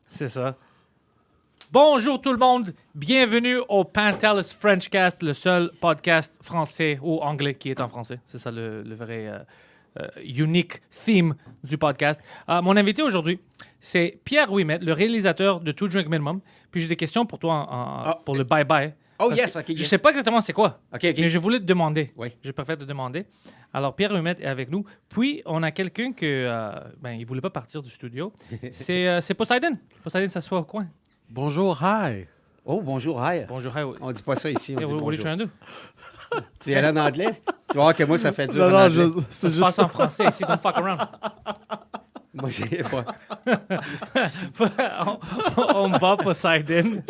C'est ça. Bonjour tout le monde, bienvenue au Pantelis Frenchcast, le seul podcast français ou anglais qui est en français. C'est ça le vrai unique theme du podcast. Mon invité aujourd'hui, c'est Pierre Ouimet, le réalisateur de Two Drink Minimum. Puis j'ai des questions pour toi pour le bye-bye. Oh yes, OK, yes. Je sais pas exactement c'est quoi, OK. mais je voulais te demander. Oui. Je préfère te demander. Alors, Pierre Ouimet est avec nous. Puis, on a quelqu'un que... il voulait pas partir du studio. C'est Poseidon. Poseidon s'assoit au coin. Bonjour, hi. Oh, bonjour, hi. Bonjour, hi. On dit pas ça ici, on dit What are you bonjour. trying to do? Tu viens là en anglais? Tu vas voir que moi, ça fait dur Non, en non, anglais. c'est Ça se passe en français ici, don't fuck around. Moi, j'ai pas... on va Poseidon.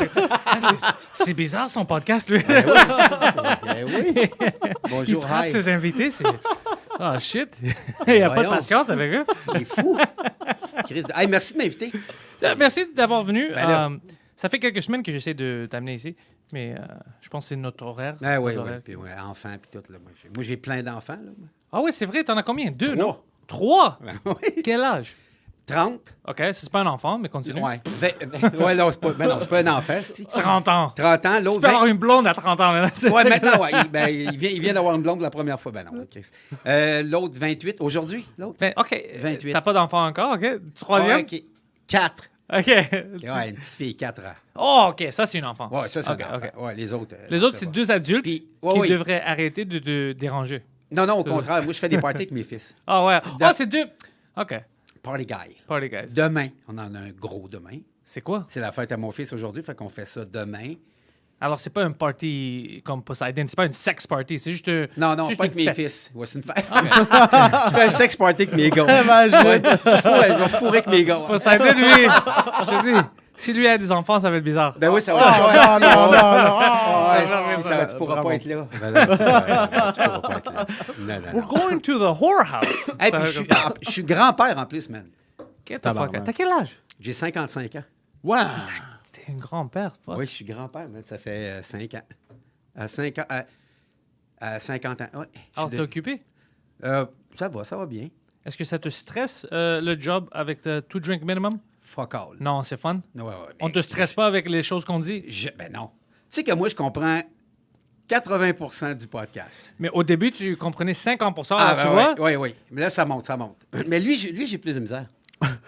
C'est bizarre son podcast, lui. oui. Il Bonjour, frappe hi. ses invités. Oh, shit. Il n'y a pas de Voyons. patience avec eux. C'est fou. Chris, hey, merci de m'inviter. Merci d'avoir venu. Ben là. Ça fait quelques semaines que j'essaie de t'amener ici, mais je pense que c'est notre horaire. Ah oui, nos oui. horaires. Puis ouais, enfants, puis tout. Là. Moi, j'ai plein d'enfants. Là. Ah oui, c'est vrai. T'en as combien? 2, non? 3. 3? Ben, oui. Quel âge? 30. OK, c'est pas un enfant, mais continue. Ouais. Ouais, non, c'est pas, ben non, c'est pas un enfant. c'est-tu? 30 ans. 30 ans, Tu l'autre... peux avoir une blonde à 30 ans. Là. Ouais, maintenant, ouais. Il vient d'avoir une blonde la première fois. Ben non, Chris. L'autre, 28. Aujourd'hui, l'autre? Ben, OK. 28. T'as pas d'enfant encore, OK? Troisième? Ouais, OK. 4. OK. Ouais, une petite fille, 4 ans. Oh, OK. Ça, c'est une enfant. Ouais, ça, c'est OK, un enfant. OK. Ouais, les autres... Les autres, ça c'est va. 2 adultes Puis, qui oui. devraient arrêter de déranger. Non, au contraire. Moi, je fais des parties avec mes fils. Ah ouais. Dans- Oh, c'est 2. OK. Party guy. Party guys. Demain, on en a un gros demain. C'est quoi? C'est la fête à mon fils aujourd'hui, fait qu'on fait ça demain. Alors, c'est pas un party comme Poseidon. C'est pas une sex party. C'est juste Non, juste pas avec une mes fête. fils. Ouais, c'est une fête. Je fais un sex party avec mes gars. Ouais, je vais fourrer avec mes gars. Poseidon, lui, je te dis, si lui a des enfants, ça va être bizarre. Ben oui, ça va. non. Tu pourras pas être là. Tu pourras pas être là. Non. We're going to the whorehouse. Hey, Ça puis va comme ça. je suis grand-père en plus, man. Get the fuck out. T'as quel âge? J'ai 55 ans. Ouais. T'es un grand-père, fuck. Oui, je suis grand-père, man. Ça fait 5 ans. À 5 ans. À 50 ans. Ouais. Alors, t'es occupé? Ça va bien. Est-ce que ça te stresse, le job avec Two Drink Minimum? Fuck all. Non, c'est fun. Ouais, On te stresse pas avec les choses qu'on dit? Ben non. Tu sais que moi, je comprends 80% du podcast. Mais au début, tu comprenais 50%, Ah, alors, tu vois? Oui. Mais là, ça monte. Mais lui, j'ai plus de misère.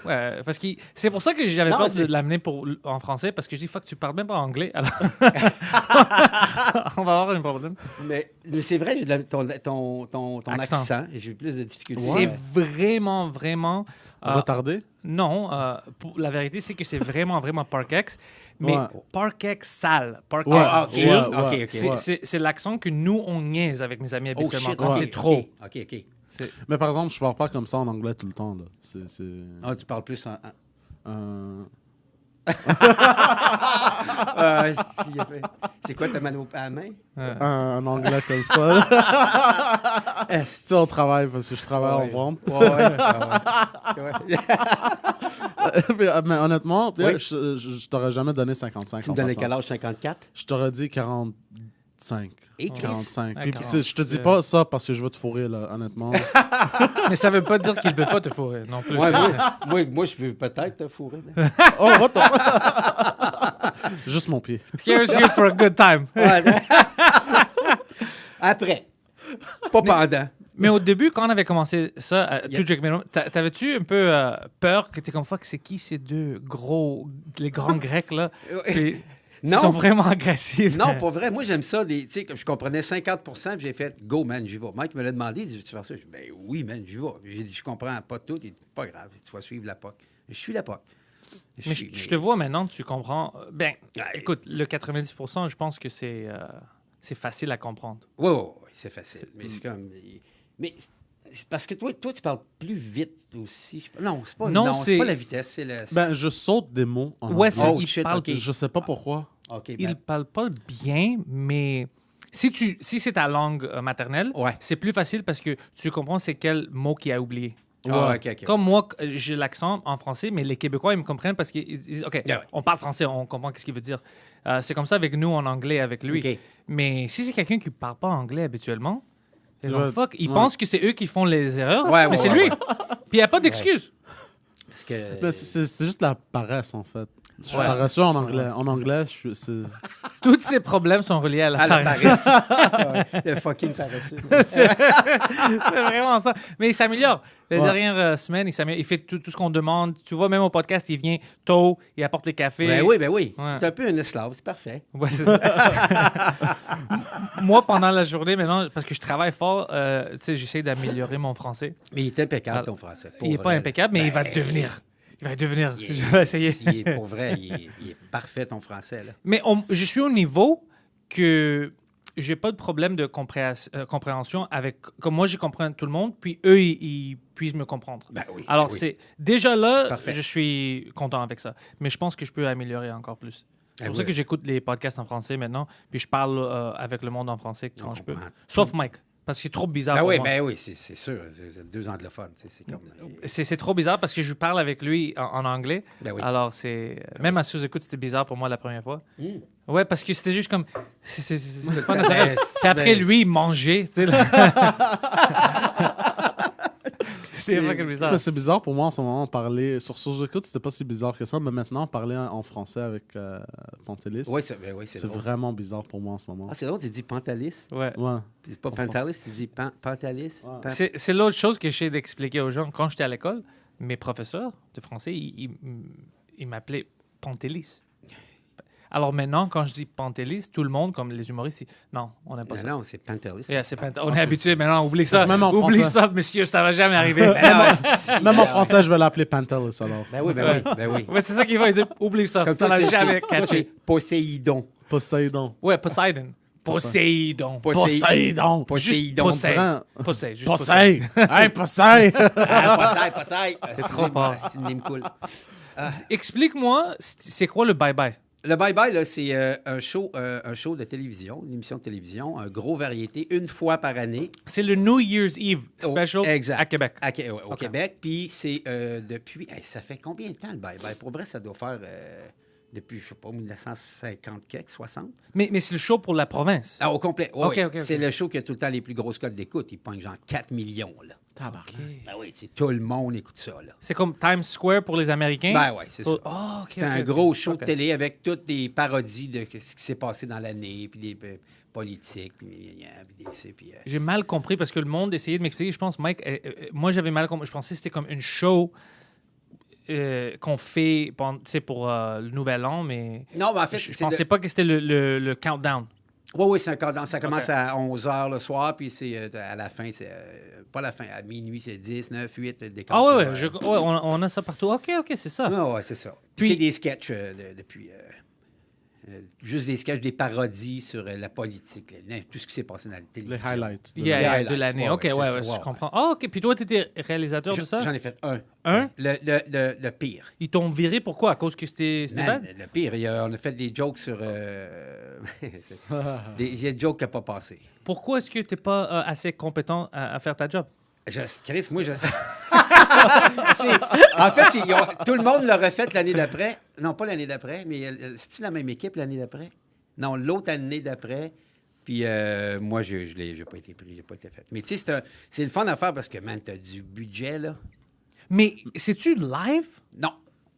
Ouais, parce que c'est pour ça que j'avais Non, peur c'est- de l'amener en français, parce que je dis, fuck, tu parles même pas anglais, alors on va avoir un problème. Mais c'est vrai, j'ai ton Accent. accent et j'ai plus de difficultés. C'est vraiment, vraiment... Retardé? non, la vérité, c'est que c'est vraiment, vraiment Parkex, mais Ouais. Parkex sale, Parkex Ouais, Ah, dur. ouais, OK. C'est l'accent que nous, on niaise avec mes amis Oh habituellement, shit, quand OK, c'est trop. OK. Mais par exemple, je parle pas comme ça en anglais tout le temps. Là. Ah, tu parles plus en... Euh, C'est quoi ta mano à la main? un anglais comme ça. Tu sais, on travaille parce que je travaille en vente. Mais honnêtement, Oui. je t'aurais jamais donné 55. Tu me en donnes passant. quel âge? 54? Je t'aurais dit 45. Et Chris? 45. Ah, Puis, 40. je te dis pas ça parce que je veux te fourrer, là, honnêtement. Mais ça veut pas dire qu'il veut pas te fourrer non plus. Ouais, moi, je veux peut-être te fourrer. mais- Oh, what the... Juste mon pied. Here's you for a good time. Ouais. Après. Pas pendant. Mais au début, quand on avait commencé ça, à Yeah. Two Drink Minimum, t'avais-tu un peu peur que t'es comme fuck, c'est qui ces deux les grands Grecs là? Puis, ils Non. sont vraiment agressifs. Non, pour vrai, moi, j'aime ça. Tu sais, comme je comprenais 50%, puis j'ai fait « Go, man, j'y vais ». Mike me l'a demandé, il dit « Tu fais ça? » Je dis « Ben oui, man, j'y vais ». J'ai dit « Je comprends pas tout. » Il dit « Pas grave, tu vas suivre la POC. » Je suis la POC. Mais je te vois maintenant, tu comprends. Ben, écoute, le 90%, je pense que c'est facile à comprendre. Oui, c'est facile. Mais c'est comme... Mais c'est parce que toi, tu parles plus vite aussi. Non, c'est pas, Non, c'est c'est- pas la vitesse, c'est le... Ben, je saute des mots en Ouais, anglais. Oh, il shit, parle, OK. Je sais pas pourquoi. OK, il ben, parle pas bien, mais si c'est ta langue maternelle, Ouais. c'est plus facile parce que tu comprends c'est quel mot qu'il a oublié. Ah, OK. Comme moi, j'ai l'accent en français, mais les Québécois, ils me comprennent parce qu'ils disent, OK, Yeah, ouais. on parle français, on comprend ce qu'il veut dire. C'est comme ça avec nous en anglais, avec lui. OK. Mais si c'est quelqu'un qui parle pas anglais habituellement, ils Ouais. fuck, ils Ouais. pensent que c'est eux qui font les erreurs, Ouais, mais ouais, c'est ouais, lui. Puis il n'y a pas d'excuse. Parce que... Mais c'est juste la paresse, en fait. Je suis Ouais. paresseux en anglais. En anglais, c'est... Tous ces problèmes sont reliés à la À la paresse. paresse. Ouais, le fucking paresseux. C'est vraiment ça. Mais il s'améliore. Les Ouais. dernières semaines, il s'améliore. Il fait tout ce qu'on demande. Tu vois, même au podcast, il vient tôt, il apporte les cafés. Ben oui, ben oui. Ouais. C'est un peu un esclave, c'est parfait. Ouais, c'est ça. Moi, pendant la journée, maintenant, parce que je travaille fort, tu sais, j'essaie d'améliorer mon français. Mais il est impeccable, Ah, ton français. Pour Il n'est pas vrai. impeccable, mais il va Ben, devenir. Il va devenir. il est- Je vais essayer. Pour vrai, il est parfait, ton français. Là. Mais je suis au niveau que j'ai pas de problème de compréhension avec. Comme moi, j'ai compris tout le monde, puis eux, ils puissent me comprendre. Ben oui. Alors, ben oui. c'est déjà là, Parfait. je suis content avec ça. Mais je pense que je peux améliorer encore plus. C'est Ah pour oui. ça que j'écoute les podcasts en français maintenant, puis je parle avec le monde en français quand On je peux. comprend. Sauf Mike, parce que c'est trop bizarre Ben pour oui, moi. ben oui, c'est sûr. C'est deux anglophones. C'est comme. C'est trop bizarre parce que je parle avec lui en anglais. Ben oui. Alors, c'est. Même à sous-écoute, c'était bizarre pour moi la première fois. Mm. Ouais, parce que c'était juste comme. C'est pas Ben, naturel. Puis après, ben- lui, il mangeait. Tu sais, là. C'était vraiment bizarre. Mais c'est bizarre pour moi en ce moment, parler... Sur Écoute, c'était pas si bizarre que ça, mais maintenant, parler en français avec Pantelis, Oui, c'est c'est drôle. vraiment bizarre pour moi en ce moment. Ah, c'est drôle, tu dis Pantalis. Ouais. Ouais. Puis c'est pas Pantalis, tu dis Pantalis. Ouais. C'est l'autre chose que j'essaie d'expliquer aux gens. Quand j'étais à l'école, mes professeurs de français, ils m'appelaient Pantelis. Alors maintenant, quand je dis Pantelis, tout le monde, comme les humoristes, disent non, on n'aime pas ça. Non, c'est Pantalis. Yeah, on est habitué maintenant, oublie ça. Même en Oublie français. ça, monsieur, ça va jamais arriver. Même en français, je vais l'appeler Pantelis alors. Ben oui, ben oui, ben oui. Ouais, c'est ça qu'il va dire. Oublie ça. Comme ça toi, n'a c'est- jamais toi, c'est catché. Poséidon. Poséidon. Ouais, Poseidon. Poséidon. Poséidon. Poséidon. Possé. Dirait- Possé. Juste Possé. Hey, Possé. Ah, Poseid. C'est trop fort. C'est une name cool. Explique-moi, c'est quoi le bye-bye? Le bye-bye, là, c'est un show de télévision, une émission de télévision, un gros variété, une fois par année. C'est le New Year's Eve Oh, special exact. à Québec. Au Ok. Québec. Puis c'est depuis... hey, ça fait combien de temps, le bye-bye? Pour vrai, ça doit faire depuis, je sais pas, 1950 quelque, 60. Mais c'est le show pour la province. Ah, au complet. Ok, Oui, ok, c'est ok. le show qui a tout le temps les plus grosses cotes d'écoute. Il pogne genre 4 millions, là. Tabarnak. Ben oui, tout le monde écoute ça, là. C'est comme Times Square pour les Américains. Ben oui, c'est ça. Oh, ok, C'est ok, un ok. gros show Ok. de télé avec toutes des parodies de ce qui s'est passé dans l'année, puis des politiques, puis puis J'ai mal compris parce que le monde essayait de m'expliquer. Je pense, Mike, moi j'avais mal compris. Je pensais que c'était comme une show qu'on fait tu sais, pour le Nouvel An, mais Non, mais en fait, je c'est pensais pas que c'était le countdown. Oui, c'est un cadran. Ça commence Ok. à 11h le soir, puis c'est à la fin, c'est pas la fin, à minuit, c'est 10, 9, 8, des Ah ouais, comptes, ouais, on a ça partout. OK, c'est ça. Ah ouais, c'est ça. Puis- Puis c'est des sketchs depuis... juste des sketchs, des parodies sur la politique, tout ce qui s'est passé dans la Les télévision. highlights. Yeah, Les yeah, highlights. de l'année. Ouais, OK, ouais, ouais, c'est ouais, ça, je ouais, comprends. Ah, OK, puis toi, tu étais réalisateur de ça? J'en ai fait un. Un? Le pire. Ils t'ont viré pourquoi? À cause que c'était Man, bad? le pire, on a fait des jokes sur... il y a des jokes qui n'ont pas passé. Pourquoi est-ce que tu n'es pas assez compétent à faire ta job? Chris, moi, je sais. En fait, tout le monde l'a refait l'année d'après. Non, pas l'année d'après, mais c'est-tu la même équipe l'année d'après? Non, l'autre année d'après. Puis moi, je n'ai pas été pris, j'ai pas été fait. Mais tu sais, c'est le fun à faire parce que, man, tu as du budget, là. Mais c'est-tu live? Non.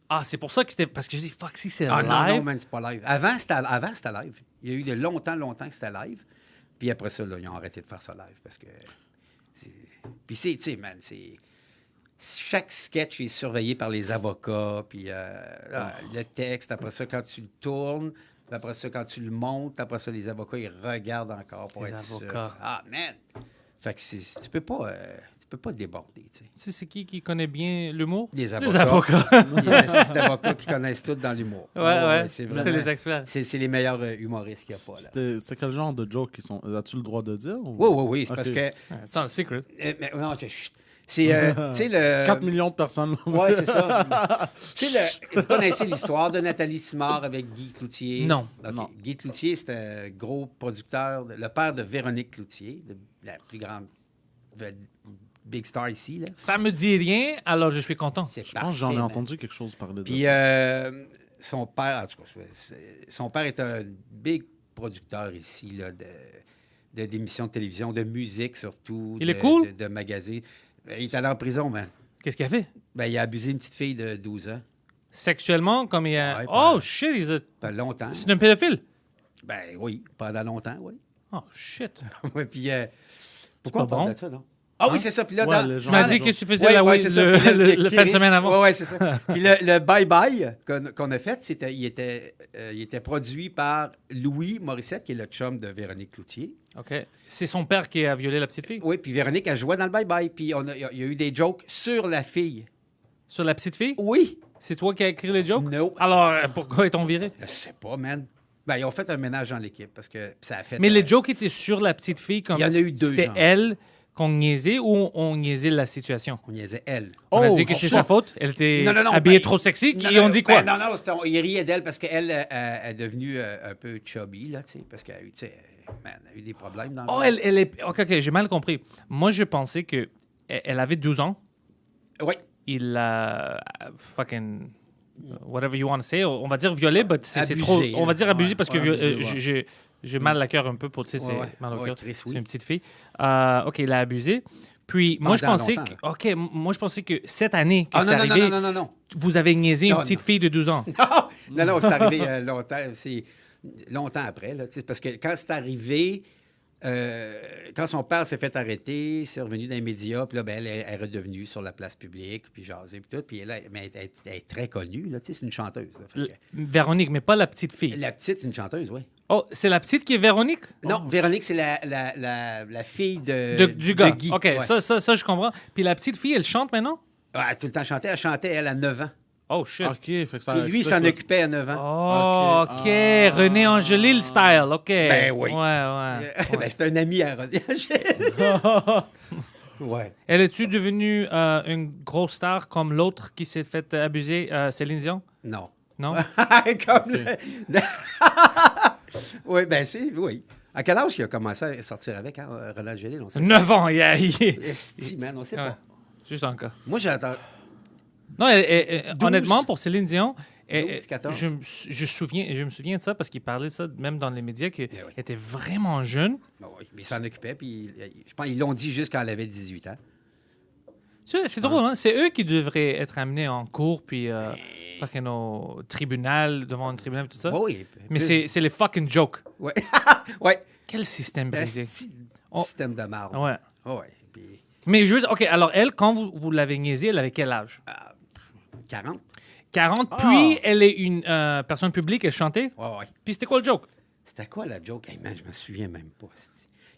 Ah, c'est pour ça que c'était... Parce que je dis, fuck, si c'est Ah live... non, non, man, c'est pas live. Avant, c'était live. Il y a eu de longtemps que c'était live. Puis après ça, là, ils ont arrêté de faire ça live parce que... Puis tu sais, man, c'est... Chaque sketch est surveillé par les avocats, puis le texte, après ça, quand tu le tournes, puis après ça, quand tu le montes, après ça, les avocats, ils regardent encore pour Les être avocats. sûr. Ah, man! Fait que tu peux pas déborder, tu sais. Tu sais, c'est qui connaît bien l'humour? Les Les avocats. avocats. Il y a des avocats qui connaissent tout dans l'humour. Ouais, C'est c'est vraiment... les experts. C'est les meilleurs humoristes qu'il n'y a pas, là. C'est quel genre de joke qui sont... As-tu le droit de dire? Ou... Oui, c'est Ok. parce que... Ouais, c'est un secret. mais, non, chut. C'est, tu sais, le... 4 millions de personnes. Oui, c'est ça. Tu sais, vous connaissez l'histoire de Nathalie Simard avec Guy Cloutier? Non. OK. Non. Guy Cloutier, c'est un gros producteur, le père de Véronique Cloutier, la plus grande big star ici. Là. Ça me dit rien, alors je suis content. C'est Je pense que j'en ai man. entendu quelque chose parler de Puis ça. son père, en tout cas, son père est un big producteur ici, là, d'émissions de télévision, de musique surtout. Il est cool? De magazines. Il est allé en prison, man. Qu'est-ce qu'il a fait? Ben, il a abusé une petite fille de 12 ans. Sexuellement, comme il a... Ouais, oh, pas- shit, Pas longtemps. c'est un pédophile? Ben oui, pendant longtemps, oui. Oh, shit. Ouais, puis, pourquoi pas on parle bon? de ça, non? Ah oui, c'est ça. Puis là, Ouais, dans, le Tu genre m'as de dit jour. que tu faisais Ouais, la ouais, weed c'est ça. le, Puis le fin de Chris- semaine avant. Ouais, ouais, c'est ça. Puis le bye-bye qu'on a fait, il était produit par Louis Morissette, qui est le chum de Véronique Cloutier. OK. C'est son père qui a violé la petite fille? Oui, puis Véronique a joué dans le bye-bye. Puis il y a eu des jokes sur la fille. Sur la petite fille? Oui. C'est toi qui as écrit les jokes? No. Alors, pourquoi est-on viré? Je sais pas, man. Ben, ils ont fait un ménage dans l'équipe parce que ça a fait... Mais les jokes étaient sur la petite fille comme Il y en a eu deux, c'était genre. elle qu'on niaisait ou on niaisait la situation? On niaisait elle. On a Oh, dit que c'est shit. sa faute. Elle était Non, non, non, habillée ben, trop sexy. Non, Et non, on dit quoi? ben, non, il riait d'elle parce qu'elle est devenue un peu chubby, là, tu sais, parce qu'elle a eu, tu sais, man, elle a eu des problèmes dans Oh, le... elle est... OK, OK, j'ai mal compris. Moi, je pensais que elle avait 12 ans. Oui. Il a fucking... Whatever you want to say. On va dire violé, mais c'est Abusé, trop... On va dire là. abusé Ouais, parce que ouais, abusé, ouais. j'ai mal à cœur un peu pour... Tu sais, c'est Ouais, mal au ouais, cœur. Chris, C'est oui. une petite fille. OK, il a abusé. Puis moi, je Pendant pensais longtemps, que... OK, moi, je pensais que cette année que Ah, c'est non, arrivé, non. vous avez niaisé une Non, petite non. fille de 12 ans. Non, c'est arrivé longtemps. C'est longtemps après, là, tu sais, parce que quand c'est arrivé, quand son père s'est fait arrêter, c'est revenu dans les médias, puis là, ben, elle est redevenue sur la place publique, puis jasée, puis tout. Puis mais elle est très connue, là, tu sais, c'est une chanteuse. Là, fait que- Véronique, mais pas la petite fille. la petite, c'est une chanteuse, oui. Oh, c'est la petite qui est Véronique? Non, Véronique, c'est la fille de Du gars. Guy. OK, Ouais. ça, je comprends. Puis la petite fille, elle chante maintenant? Ouais, elle a tout le temps chanté. Elle chantait, elle, à 9 ans. Oh, shit. OK, fait que ça... Puis lui, il s'en occupait à 9 ans. Oh, OK. Ok. René Angélil style, OK. Ben oui. Ouais, ouais. Ben, c'est un ami à René. Ouais. Elle est-tu devenue une grosse star comme l'autre qui s'est fait abuser, Céline Dion? Non. Non? Comme oui, ben si, oui. À quel âge il a commencé à sortir avec hein, René Angélil? On sait 9 ans, Esti, man, on sait Ouais. pas. Juste encore. Moi, j'attends. Non, 12. honnêtement, pour Céline Dion, 12, 14. je me souviens de ça parce qu'il parlait de ça même dans les médias qu'elle oui. était vraiment jeune. Ben oui, mais il s'en occupait, puis je pense qu'ils l'ont dit juste quand elle avait 18 ans. C'est drôle, hein? C'est eux qui devraient être amenés en cours puis fucking au tribunal, devant un tribunal et tout ça. Oui, Mais c'est les fucking jokes. Ouais. ouais. Quel système brisé. Esti, Oh. système de marde. Ouais. Ouais. Puis Mais juste, OK, alors elle, quand vous l'avez niaisée, elle avait quel âge? 40. 40, Ah. puis elle est une personne publique, elle chantait. Ouais. Puis c'était quoi le joke? C'était quoi la joke? Hey, man, je me souviens même pas.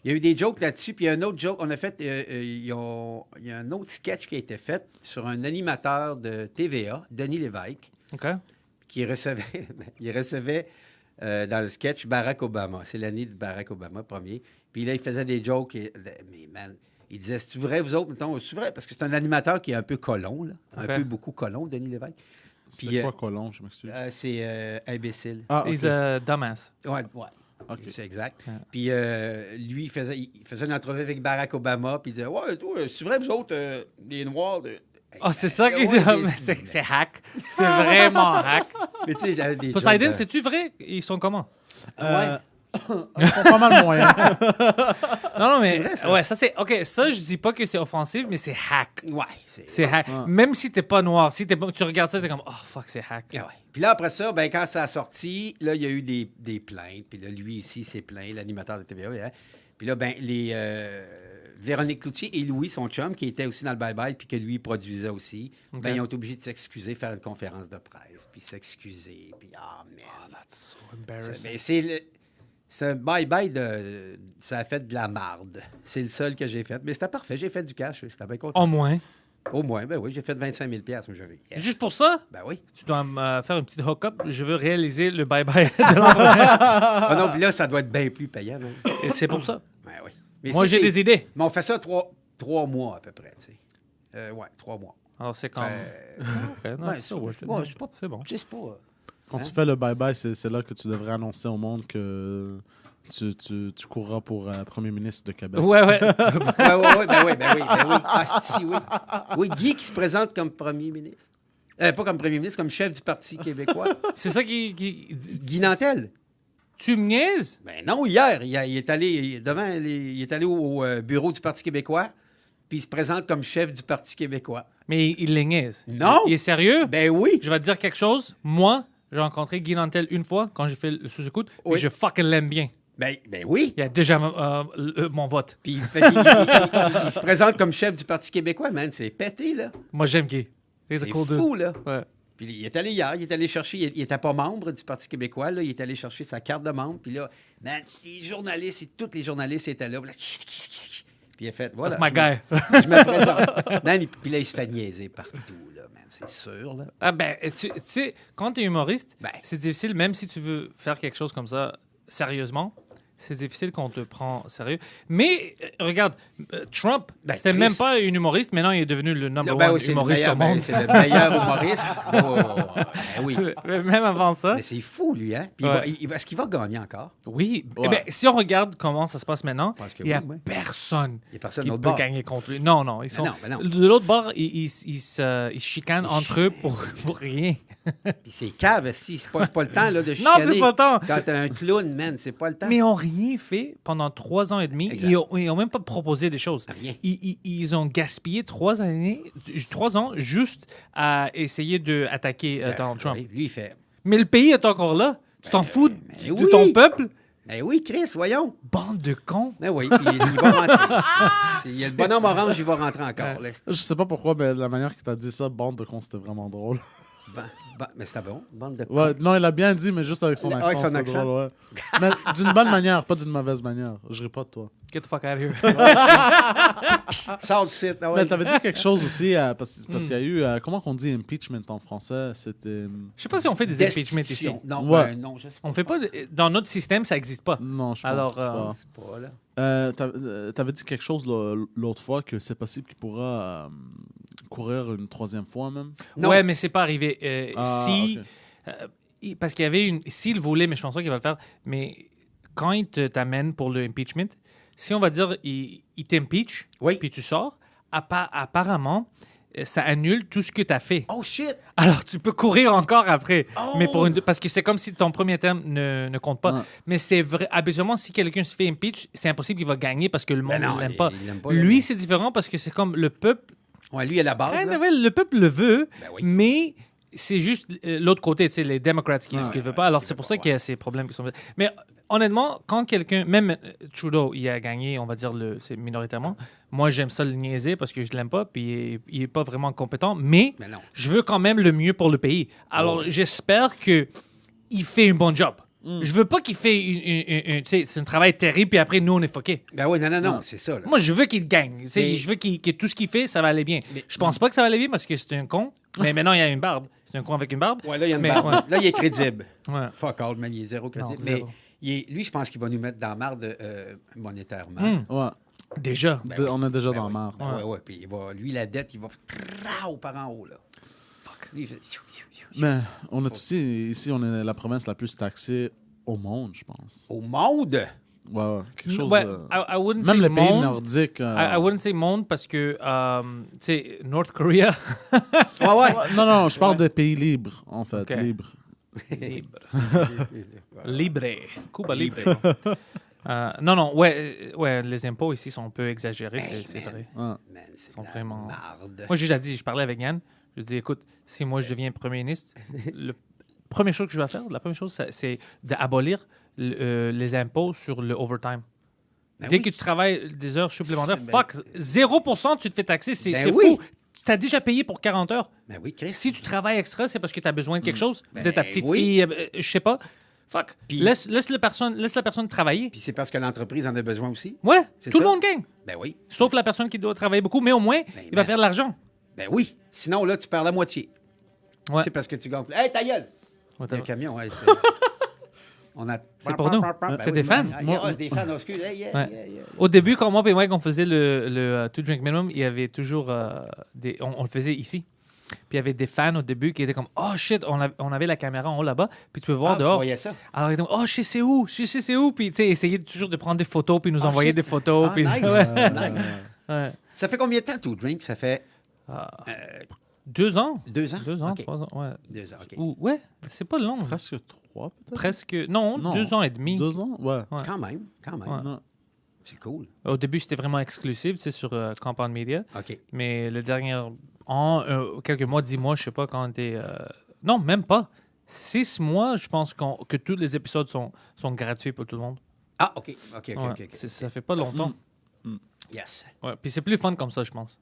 Il y a eu des jokes là-dessus, puis il y a un autre joke. On a fait. Il y a un autre sketch qui a été fait sur un animateur de TVA, Denis Lévesque, OK. qui recevait. Il recevait dans le sketch Barack Obama. C'est l'année de Barack Obama, premier. Puis là, il faisait des jokes. Mais man, il disait c'est-tu vrai, vous autres? Mettons, c'est vrai? Parce que c'est un animateur qui est un peu colon, là. Un OK. peu beaucoup colon, Denis Lévesque. C'est Puis, quoi colon, je m'excuse? c'est imbécile. Ah, He's OK. a dumbass. Ouais. OK. C'est exact. Ouais. Puis lui, il faisait une entrevue avec Barack Obama, puis il disait ouais, toi, c'est vrai, vous autres, les Noirs. Oh, c'est ça qu'il Ouais, dit. C'est hack. C'est vraiment hack. Mais tu sais, j'avais des. Poseidon, jokes, c'est-tu vrai? Ils sont comment? Ils sont pas mal moyens. Non, mais. C'est vrai, ça? Ouais, ça c'est. OK, ça, je dis pas que c'est offensif, mais c'est hack. Ouais, C'est hack. Même si t'es pas noir, si tu regardes ça, t'es comme, oh fuck, c'est hack. Ah ouais. Puis là, après ça, ben, quand ça a sorti, là, il y a eu des plaintes. Puis là, lui ici, s'est plaint, l'animateur de TVA. Hein. Puis là, ben, Véronique Cloutier et Louis, son chum, qui était aussi dans le bye-bye, puis que lui, il produisait aussi, OK. ben, ils ont été obligés de s'excuser, faire une conférence de presse, puis s'excuser. Puis, man. That's so embarrassing. Mais c'est un bye-bye de. Ça a fait de la marde. C'est le seul que j'ai fait. Mais c'était parfait. J'ai fait du cash. J'étais bien content. Au moins. Au moins, ben oui. J'ai fait 25 000 moi, j'avais. Yes. Juste pour ça, Ben oui. tu dois me faire une petite hook-up. Je veux réaliser le bye-bye de l'an prochain. Ah non, puis là, ça doit être bien plus payant. Même. Et c'est pour ça. Ben oui. Mais Moi, j'ai des idées. Mais on fait ça trois mois à peu près. Tu sais. Ouais, 3 mois. Alors, c'est comme. Ok, non, Ouais, c'est ça, ouais, c'est pas- c'est pas- c'est bon. Je sais pas. Quand Hein? tu fais le bye-bye, c'est là que tu devrais annoncer au monde que tu courras pour Premier ministre de Québec. Ouais. Ouais, ben oui. Ah, si, oui. Oui, Guy qui se présente comme premier ministre. Pas comme premier ministre, comme chef du Parti québécois. C'est ça qui. Guy Nantel. Tu me niaises? Ben non, hier, il est allé devant il est allé au bureau du Parti québécois, puis puis il se présente comme chef du Parti québécois. Mais il les niaise. Non! Il est sérieux? Ben oui! Je vais te dire quelque chose. Moi, j'ai rencontré Guy Nantel une fois quand j'ai fait le sous-écoute, puis Oui. je fucking l'aime bien. Ben oui! Il a déjà mon vote. Puis il se présente comme chef du Parti québécois, man. C'est pété, là. Moi, j'aime Guy. C'est cool dude. fou, là. Ouais. Puis il est allé hier, il est allé chercher, il n'était pas membre du Parti québécois, là, il est allé chercher sa carte de membre, puis là, man, les journalistes, tous les journalistes étaient là, puis il a fait, voilà. That's my guy. Je me présente. Man, puis là, il se fait niaiser partout, là, man, c'est sûr, là. Ah ben, tu sais, quand tu es humoriste, Ben. c'est difficile, même si tu veux faire quelque chose comme ça sérieusement, c'est difficile qu'on te prend sérieux. Mais, regarde, Trump, Ben, c'était Chris. même pas un humoriste, maintenant il est devenu le number Ben one oui, c'est le humoriste meilleur, au monde. c'est le meilleur humoriste. Ben oui. Même avant ça. Mais c'est fou, lui, hein? Puis Ouais. est-ce qu'il va gagner encore? Oui. Ouais. Eh ben, si on regarde comment ça se passe maintenant, pense que il n'y a oui, oui. personne Il y a personne qui de l'autre peut bord. gagner contre lui. Non, ils sont... non. De l'autre bord, ils se chicanent entre eux pour rien. Puis c'est cave, si, c'est pas le temps, là, de Non, chicaner. c'est pas le temps. Quand t'as un clown, man, c'est pas le temps. Mais ils n'ont rien fait pendant 3 ans et demi. Exact. Ils n'ont même pas proposé des choses. Rien. Ils ont gaspillé 3 ans juste à essayer d'attaquer Donald Trump. Oui, lui, il fait... Mais le pays est encore là. Tu t'en fous mais de oui. ton peuple? Ben oui, Chris, voyons. Bande de cons. Ben oui, puis il va rentrer. Il y a le bonhomme orange, il va rentrer encore. Là. Je sais pas pourquoi, mais la manière que t'as dit ça, bande de cons, c'était vraiment drôle. Mais c'était bon, bande de Ouais, non, il a bien dit, mais juste avec son Ouais, accent. son c'était accent. drôle, ouais. Mais d'une bonne manière, pas d'une mauvaise manière. Je ris pas de toi. Get the fuck out of here. Sort site. Ah ouais. Mais t'avais dit quelque chose aussi, parce qu'il y a eu, comment qu'on dit impeachment en français? C'était. Je sais pas si on fait des impeachments ici. Destitution. Non, Ouais. non, je sais pas. On fait pas... Dans notre système, ça n'existe pas. Non, je pense Alors, pas. C'est pas, là. T'avais dit quelque chose l'autre fois que c'est possible qu'il pourra courir une troisième fois même. Non. Ouais, mais c'est pas arrivé. Ok. Parce qu'il y avait s'il voulait, mais je pense pas qu'il va le faire, mais quand il t'amène pour le impeachment, si on va dire, il t'impeach, Oui. puis tu sors, apparemment, ça annule tout ce que tu as fait. Oh shit! Alors, tu peux courir encore après. Oh! Mais parce que c'est comme si ton premier terme ne compte pas. Ouais. Mais c'est vrai. Habituellement, si quelqu'un se fait impeach, c'est impossible qu'il va gagner parce que le monde Ben non, ne l'aime il- pas. il l'aime pas, Lui, le- c'est différent parce que c'est comme le peuple. Ouais, lui, à la base, là. Ouais, le peuple le veut, Ben oui. mais c'est juste l'autre côté, tu sais, les démocrates qui ne le veulent pas. Alors, qui c'est veulent pour pas, ça qu'il y a ces problèmes qui sont... Mais honnêtement, quand quelqu'un... Même Trudeau, il a gagné, on va dire, c'est minoritairement. Moi, j'aime ça le niaiser parce que je l'aime pas, puis il est pas vraiment compétent. Mais Mais non. je veux quand même le mieux pour le pays. Alors, j'espère qu'il fait un bon job. Je veux pas qu'il fait tu sais, c'est un travail terrible, puis après, nous, on est fuckés. Ben oui, non, c'est ça, là. Moi, je veux qu'il gagne. Tu sais, Mais- je veux que tout ce qu'il fait, ça va aller bien. Mais- Je pense pas que ça va aller bien parce que c'est un con. Mais maintenant, il y a une barbe. C'est un con avec une barbe. Ouais, là, il y a une Mais- barbe. ouais. Là, il est crédible. Ouais. Fuck all, man, il est zéro crédible. Non, mais zéro. lui, je pense qu'il va nous mettre dans la marde monétairement. Ouais. Déjà. Ben oui. On est déjà Ben dans oui. la marre. Ben ouais. Puis lui, la dette, il va trao par en haut, là. Fuck. Lui, il fait... Mais on est aussi, ici, on est la province la plus taxée au monde, je pense. Au monde! Ouais, quelque chose. Ouais, I wouldn't même say les pays monde. nordiques. I wouldn't say monde parce que, tu sais, North Korea. Ouais. Non, je parle des pays libres, en fait. Ok. Libres. Libre. Libre. Cuba libre. Non, ouais, les impôts ici sont un peu exagérés, c'est vrai. Ouais. Man, c'est Sont de la vraiment- marde. Moi, j'ai déjà dit, je parlais avec Yann, je lui ai dit, écoute, si moi je deviens premier ministre, la première chose que je vais faire, la première chose, c'est d'abolir les impôts sur le overtime. Ben Dès oui. que tu travailles des heures supplémentaires, Ben- fuck, 0% tu te fais taxer, c'est Ben fou. oui. Tu as déjà payé pour 40 heures. Ben oui, Chris. Si tu travailles extra, c'est parce que tu as besoin de quelque chose, de ta Ben petite oui. fille, je sais pas. Fuck. Puis- laisse la personne travailler. Puis c'est parce que l'entreprise en a besoin aussi. Ouais, C'est tout le ça. monde gagne. Ben oui. Sauf la personne qui doit travailler beaucoup, mais au moins, il va man. faire de l'argent. Ben oui. Sinon, là, tu perds la moitié. Ouais. C'est parce que tu gagnes plus. Hey, ta gueule! Ouais, Il y a un t'as- camion, ouais. On a... C'est pour nous. Ben C'est oui, des fans. C'est des fans, excuse. Hey, yeah, Ouais. yeah. Au début, quand moi et Mike, on faisait le Two Drink Minimum, il y avait toujours on le faisait ici. Puis il y avait des fans au début qui étaient comme oh shit, on avait la caméra en haut là-bas, puis tu peux voir Ah, tu dehors. voyais ça? Alors ils étaient comme oh je sais où, c'est où, puis tu sais essayer toujours de prendre des photos puis nous Ah, envoyer shit. des photos. Ah, Puis, nice. Ouais. Nice. Ouais. Ça fait combien de temps, tout drink? Ça fait 2 ans. 2 ans? 2 ans, OK. 3 ans, ouais. 2 ans, OK. Ou, ouais, c'est pas long. Presque 3, peut-être. Presque. Non, Non. 2 ans et demi. 2 ans? Ouais. Ouais. Quand même, quand même. Ouais. Non. C'est cool. Au début, c'était vraiment exclusif, c'est sur Compound Media. OK. Mais le dernier quelques mois, 10 mois, je sais pas quand t'es... non, même pas. 6 mois, je pense que tous les épisodes sont gratuits pour tout le monde. Ah, OK. OK. Ouais, ça fait pas longtemps. Yes. Ouais, puis c'est plus fun comme ça, je pense.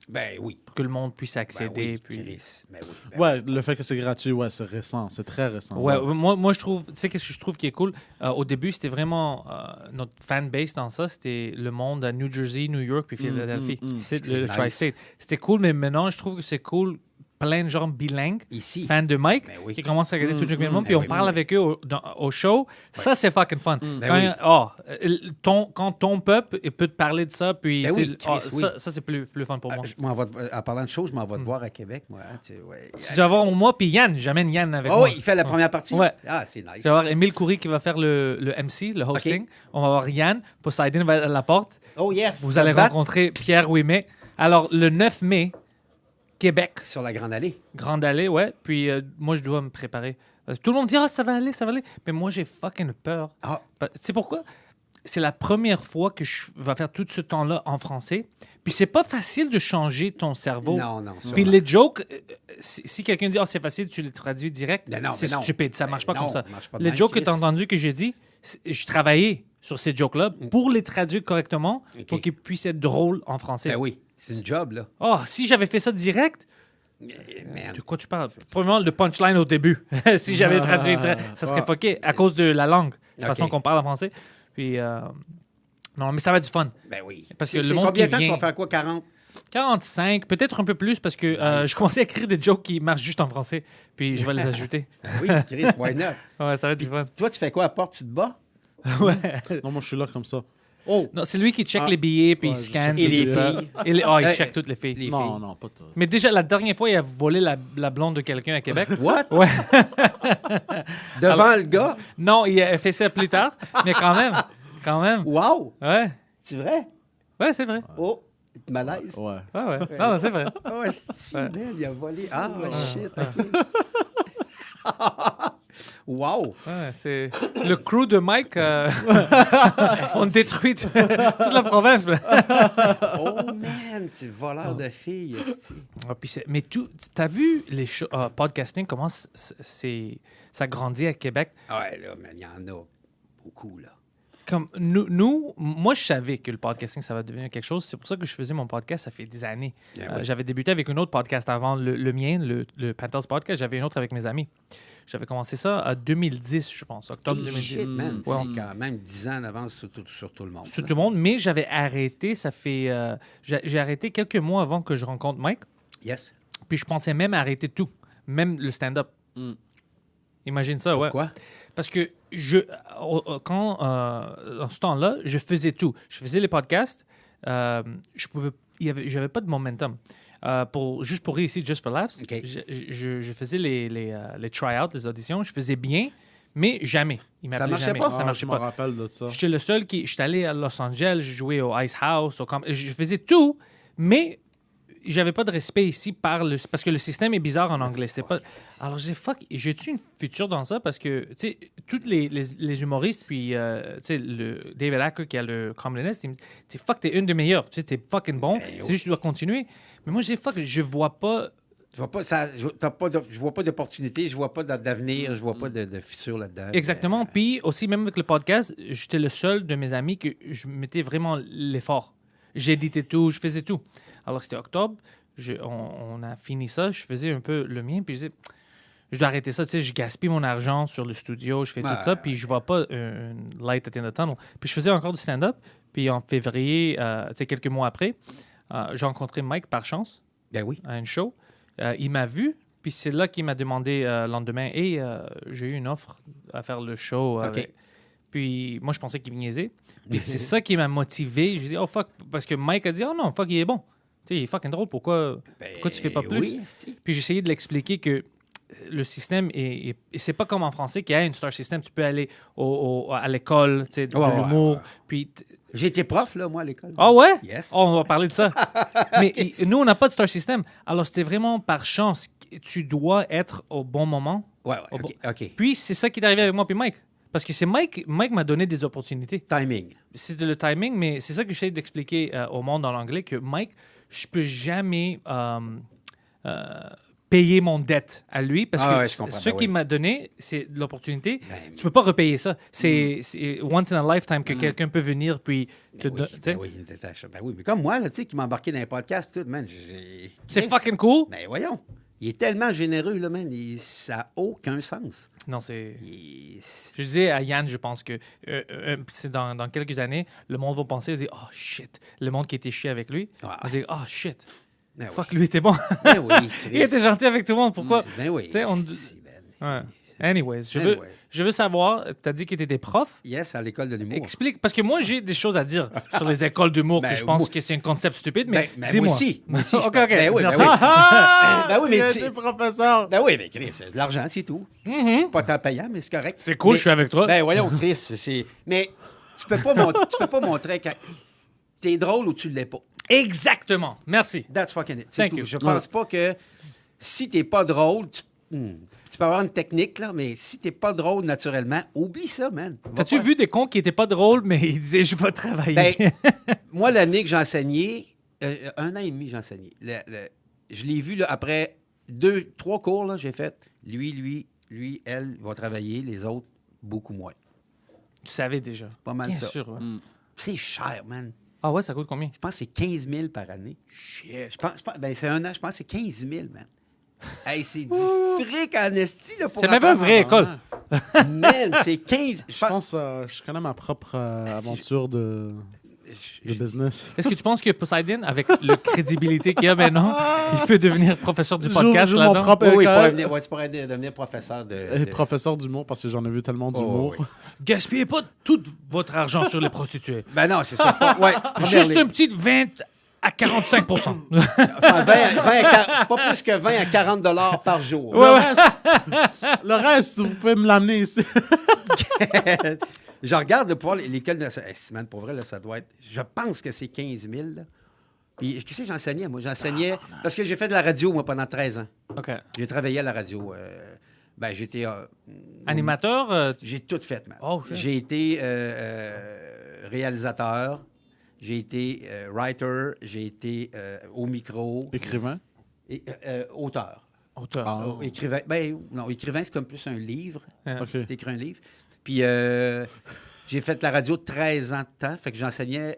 Ben oui. Pour que le monde puisse accéder. oui, puis... Chris. Ben oui. Ben Ouais, le fait que c'est gratuit, ouais, c'est récent. C'est très récent. Ouais, moi, je trouve... Tu sais, qu'est-ce que je trouve qui est cool? Au début, c'était vraiment... notre fanbase dans ça, c'était le monde à New Jersey, New York, puis Philadelphie. C'est le nice. Tri-State. C'était cool, mais maintenant, je trouve que c'est cool... Plein de gens bilingues, Ici. fans de Mike, Ben oui. qui commencent à regarder tout le monde, puis Ben on oui, parle ben avec eux au show. Ça, c'est fucking fun. Ben Quand ton peuple peut te parler de ça, puis Ben tu sais, oui, Chris, oui. ça c'est plus fun pour moi. En parlant de choses, je m'en vais te voir à Québec, moi. Hein, ouais. Tu vas voir moi, puis Yann. J'amène Yann avec Oh moi. oui, il fait la première partie? Ouais. Ah, c'est nice. Tu vas voir Émile Coury qui va faire le MC, le hosting. On va voir Yann. Poseidon va être à la porte. Oh yes. Vous allez rencontrer Pierre Ouimet. Alors, le 9 mai, Québec. Sur la Grande Allée. Grande Allée, ouais. Puis moi, je dois me préparer. Tout le monde dit « Ah, ça va aller, ça va aller. » Mais moi, j'ai fucking peur. Ah. Tu sais pourquoi? C'est la première fois que je vais faire tout ce temps-là en français. Puis c'est pas facile de changer ton cerveau. Non. Puis les jokes, si quelqu'un dit « Ah, c'est facile, tu les traduis direct. Non, c'est non. stupide, ça marche pas Non, comme ça. ça marche pas de Les même, jokes que Chris. tu as entendus que j'ai dit, je travaillais sur ces jokes-là pour les traduire correctement pour qu'ils puissent être drôles en français. Ben oui, c'est une job, là. Oh, si j'avais fait ça direct, Man. de quoi tu parles? Premièrement, le punchline au début. Si j'avais traduit, ça serait fucké à cause de la langue, de la façon qu'on parle en français. Puis, non, mais ça va être du fun. Ben oui. Parce que C'est le monde combien de qui temps tu vient- vas faire quoi, 40? 45, peut-être un peu plus, parce que je commençais à écrire des jokes qui marchent juste en français. Puis, je vais les ajouter. Ben oui, Chris, why not? Ouais, ça va être du fun. Toi, tu fais quoi à la porte? Tu te bats? Non, moi, je suis là comme ça. Oh! Non, c'est lui qui check les billets, puis Ouais, il je scanne. check. Et puis les tout ça. filles. Il check toutes les filles. Les Non, filles. non, pas toi. Mais déjà, la dernière fois, il a volé la blonde de quelqu'un à Québec. What? Ouais. Devant le gars? Non, il a fait ça plus tard, mais quand même. Quand même. Wow! Ouais. C'est vrai? Ouais, c'est vrai. Oh! Malaise. Ouais. Ouais. Non, c'est vrai. Oh, c'est man, il a volé. Ah, shit, OK. Wow! Ouais, c'est le crew de Mike. On détruit toute la province. Oh, man! Tu es voleur de filles. esti. Ah, puis mais t'as vu les podcasting, comment ça grandit à Québec? Ouais, là, man, il y en a beaucoup, là. Comme moi, je savais que le podcasting, ça va devenir quelque chose. C'est pour ça que je faisais mon podcast, ça fait des années. Yeah, ouais. J'avais débuté avec un autre podcast avant le mien, le Panthers Podcast. J'avais un autre avec mes amis. J'avais commencé ça en 2010, je pense, octobre Hey, 2010. shit, man. Ouais. C'est quand même 10 ans d'avance sur tout le monde. Sur là. tout le monde, mais j'avais arrêté, j'ai arrêté quelques mois avant que je rencontre Mike. Yes. Puis je pensais même arrêter tout, même le stand-up. Imagine ça, ouais. Pourquoi? Parce que en ce temps-là, je faisais tout. Je faisais les podcasts. J'avais pas de momentum. Juste pour réussir Just for Laughs, OK. je faisais les try-outs, les auditions. Je faisais bien, mais jamais. Il m'appelait marchait jamais. pas? Ça marchait Je me pas. rappelle de ça. J'étais le seul qui... J'étais allé à Los Angeles, je jouais au Ice House, je faisais tout, mais j'avais pas de respect ici parce que le système est bizarre en anglais. C'était pas... Alors, j'ai-tu une future dans ça? Parce que, tu sais, tous les humoristes, puis, tu sais, le David Acker qui a le Comedy Nest, il me dit, t'es une des meilleures. Tu sais, t'es fucking bon. Ben, C'est juste que tu dois continuer. Mais moi, je vois pas... Je vois pas, je vois pas d'opportunité, je vois pas d'avenir, je vois pas de fissure là-dedans. Exactement. Puis aussi, même avec le podcast, j'étais le seul de mes amis que je mettais vraiment l'effort. J'éditais tout, je faisais tout. Alors, c'était octobre, on a fini ça, je faisais un peu le mien, puis je disais, je dois arrêter ça, tu sais, je gaspille mon argent sur le studio, je fais tout ça, puis je vois pas une light at the end of the tunnel. Puis je faisais encore du stand-up, puis en février, tu sais, quelques mois après, j'ai rencontré Mike par chance Ben oui. à une show. Il m'a vu, puis c'est là qu'il m'a demandé le lendemain, « Hey, j'ai eu une offre à faire le show. OK. Puis moi, je pensais qu'il me niaisait. Puis c'est ça qui m'a motivé. J'ai dit, oh fuck, parce que Mike a dit, oh non, fuck, il est bon. Tu sais, il est fucking drôle, pourquoi tu fais pas plus? Oui, esti. Puis j'ai essayé de l'expliquer que le système et c'est pas comme en français qu'il y a une star system. Tu peux aller à l'école, tu sais, de Ouais, l'humour. ouais. Puis J'ai été prof, là, moi, à l'école. ah ouais? Yes. Oh, on va parler de ça. Mais nous, on n'a pas de star system. Alors, c'était vraiment par chance. Tu dois être au bon moment. Ouais, Oh, OK. OK. Puis, c'est ça qui est arrivé avec moi puis Mike. Parce que c'est Mike m'a donné des opportunités. Timing. C'était le timing, mais c'est ça que j'essaie d'expliquer au monde en anglais, que Mike, je peux jamais payer mon dette à lui, parce que je comprends. ce qu'il m'a donné, c'est l'opportunité. Ben, Tu peux pas repayer ça. C'est once in a lifetime que quelqu'un peut venir puis te oui, donner. ben oui, mais comme moi, là, tu sais, qui m'a embarqué dans les podcasts, tout, man. C'est fucking cool. Ben voyons. Il est tellement généreux, là, man. Ça n'a aucun sens. Non, c'est... Il- Je disais à Yann, je pense que c'est dans quelques années, le monde va penser, oh shit, le monde qui était chié avec lui, va dire, oh shit, Ben fuck, lui était bon. Ben oui, Chris. Il était gentil avec tout le monde, pourquoi? Ben oui. Tu sais, on- Ben, Ouais. Anyways, Anyway. je veux savoir, tu as dit que tu étais prof. Yes, à l'école de l'humour. Explique, parce que moi, j'ai des choses à dire sur les écoles d'humour, Ben, que je pense moi- que c'est un concept stupide, mais Ben, dis-moi. moi aussi. Moi aussi. OK, je- OK. Ben oui, ben Merci. oui. Ah! Ben oui, mais Il a tu- été professeur. Ben oui, mais Chris, c'est de l'argent, c'est tout. C'est pas tant payant, mais c'est correct. C'est cool, Mais- je suis avec toi. Ben voyons, Chris, c'est... Mais tu peux pas montrer que t'es drôle ou tu l'es pas. Exactement. Merci. That's fucking it. C'est Thank tout. you. Je pense pas que si t'es pas drôle, tu peux avoir une technique, là, mais si t'es pas drôle naturellement, oublie ça, man. Va T'as-tu pas- vu des cons qui étaient pas drôles, mais ils disaient, je vais travailler? Ben, moi, l'année que j'ai enseigné, 1 an et demi, j'ai enseigné. Je l'ai vu là, après 3 cours, là, j'ai fait lui, elle va travailler, les autres, beaucoup moins. Tu savais déjà. Pas mal Bien ça. sûr. ouais. C'est cher, man. Ah ouais, ça coûte combien? Je pense que c'est 15 000 par année. Shit. Ben, c'est 1 an, je pense que c'est 15 000, man. Hey, c'est du fric en esti, là, pour C'est même pas une apprendre. vraie école. Man, c'est 15... Je pense je connais ma propre aventure de business. Est-ce que tu penses que Poseidon, avec la crédibilité qu'il a maintenant, il peut devenir professeur du podcast Joue mon là-dedans? propre Oui, oui, école. tu pourrais devenir professeur de... Et professeur d'humour, parce que j'en ai vu tellement d'humour. oui. Gaspillez pas tout votre argent sur les prostituées. Ben non, c'est ça. Ouais, Juste un petit 20 à 45 Enfin, 20 à pas plus que 20 à 40 $ par jour. Le reste, vous pouvez me l'amener ici. Je regarde le pouvoir, l'école de... man, pour vrai, là, ça doit être... Je pense que c'est 15 000. Là. Puis, qu'est-ce que j'enseignais, moi? J'enseignais... Parce que j'ai fait de la radio, moi, pendant 13 ans. OK. J'ai travaillé à la radio. Ben, j'étais... Animateur? J'ai tout fait, man. Oh, shit. J'ai été réalisateur, j'ai été writer, j'ai été au micro. Écrivain. Et, auteur. Auteur. Ah. Écrivain. Ben, non, écrivain, c'est comme plus un livre. Ah. OK. T'écris un livre. Puis j'ai fait la radio 13 ans de temps. Fait que j'enseignais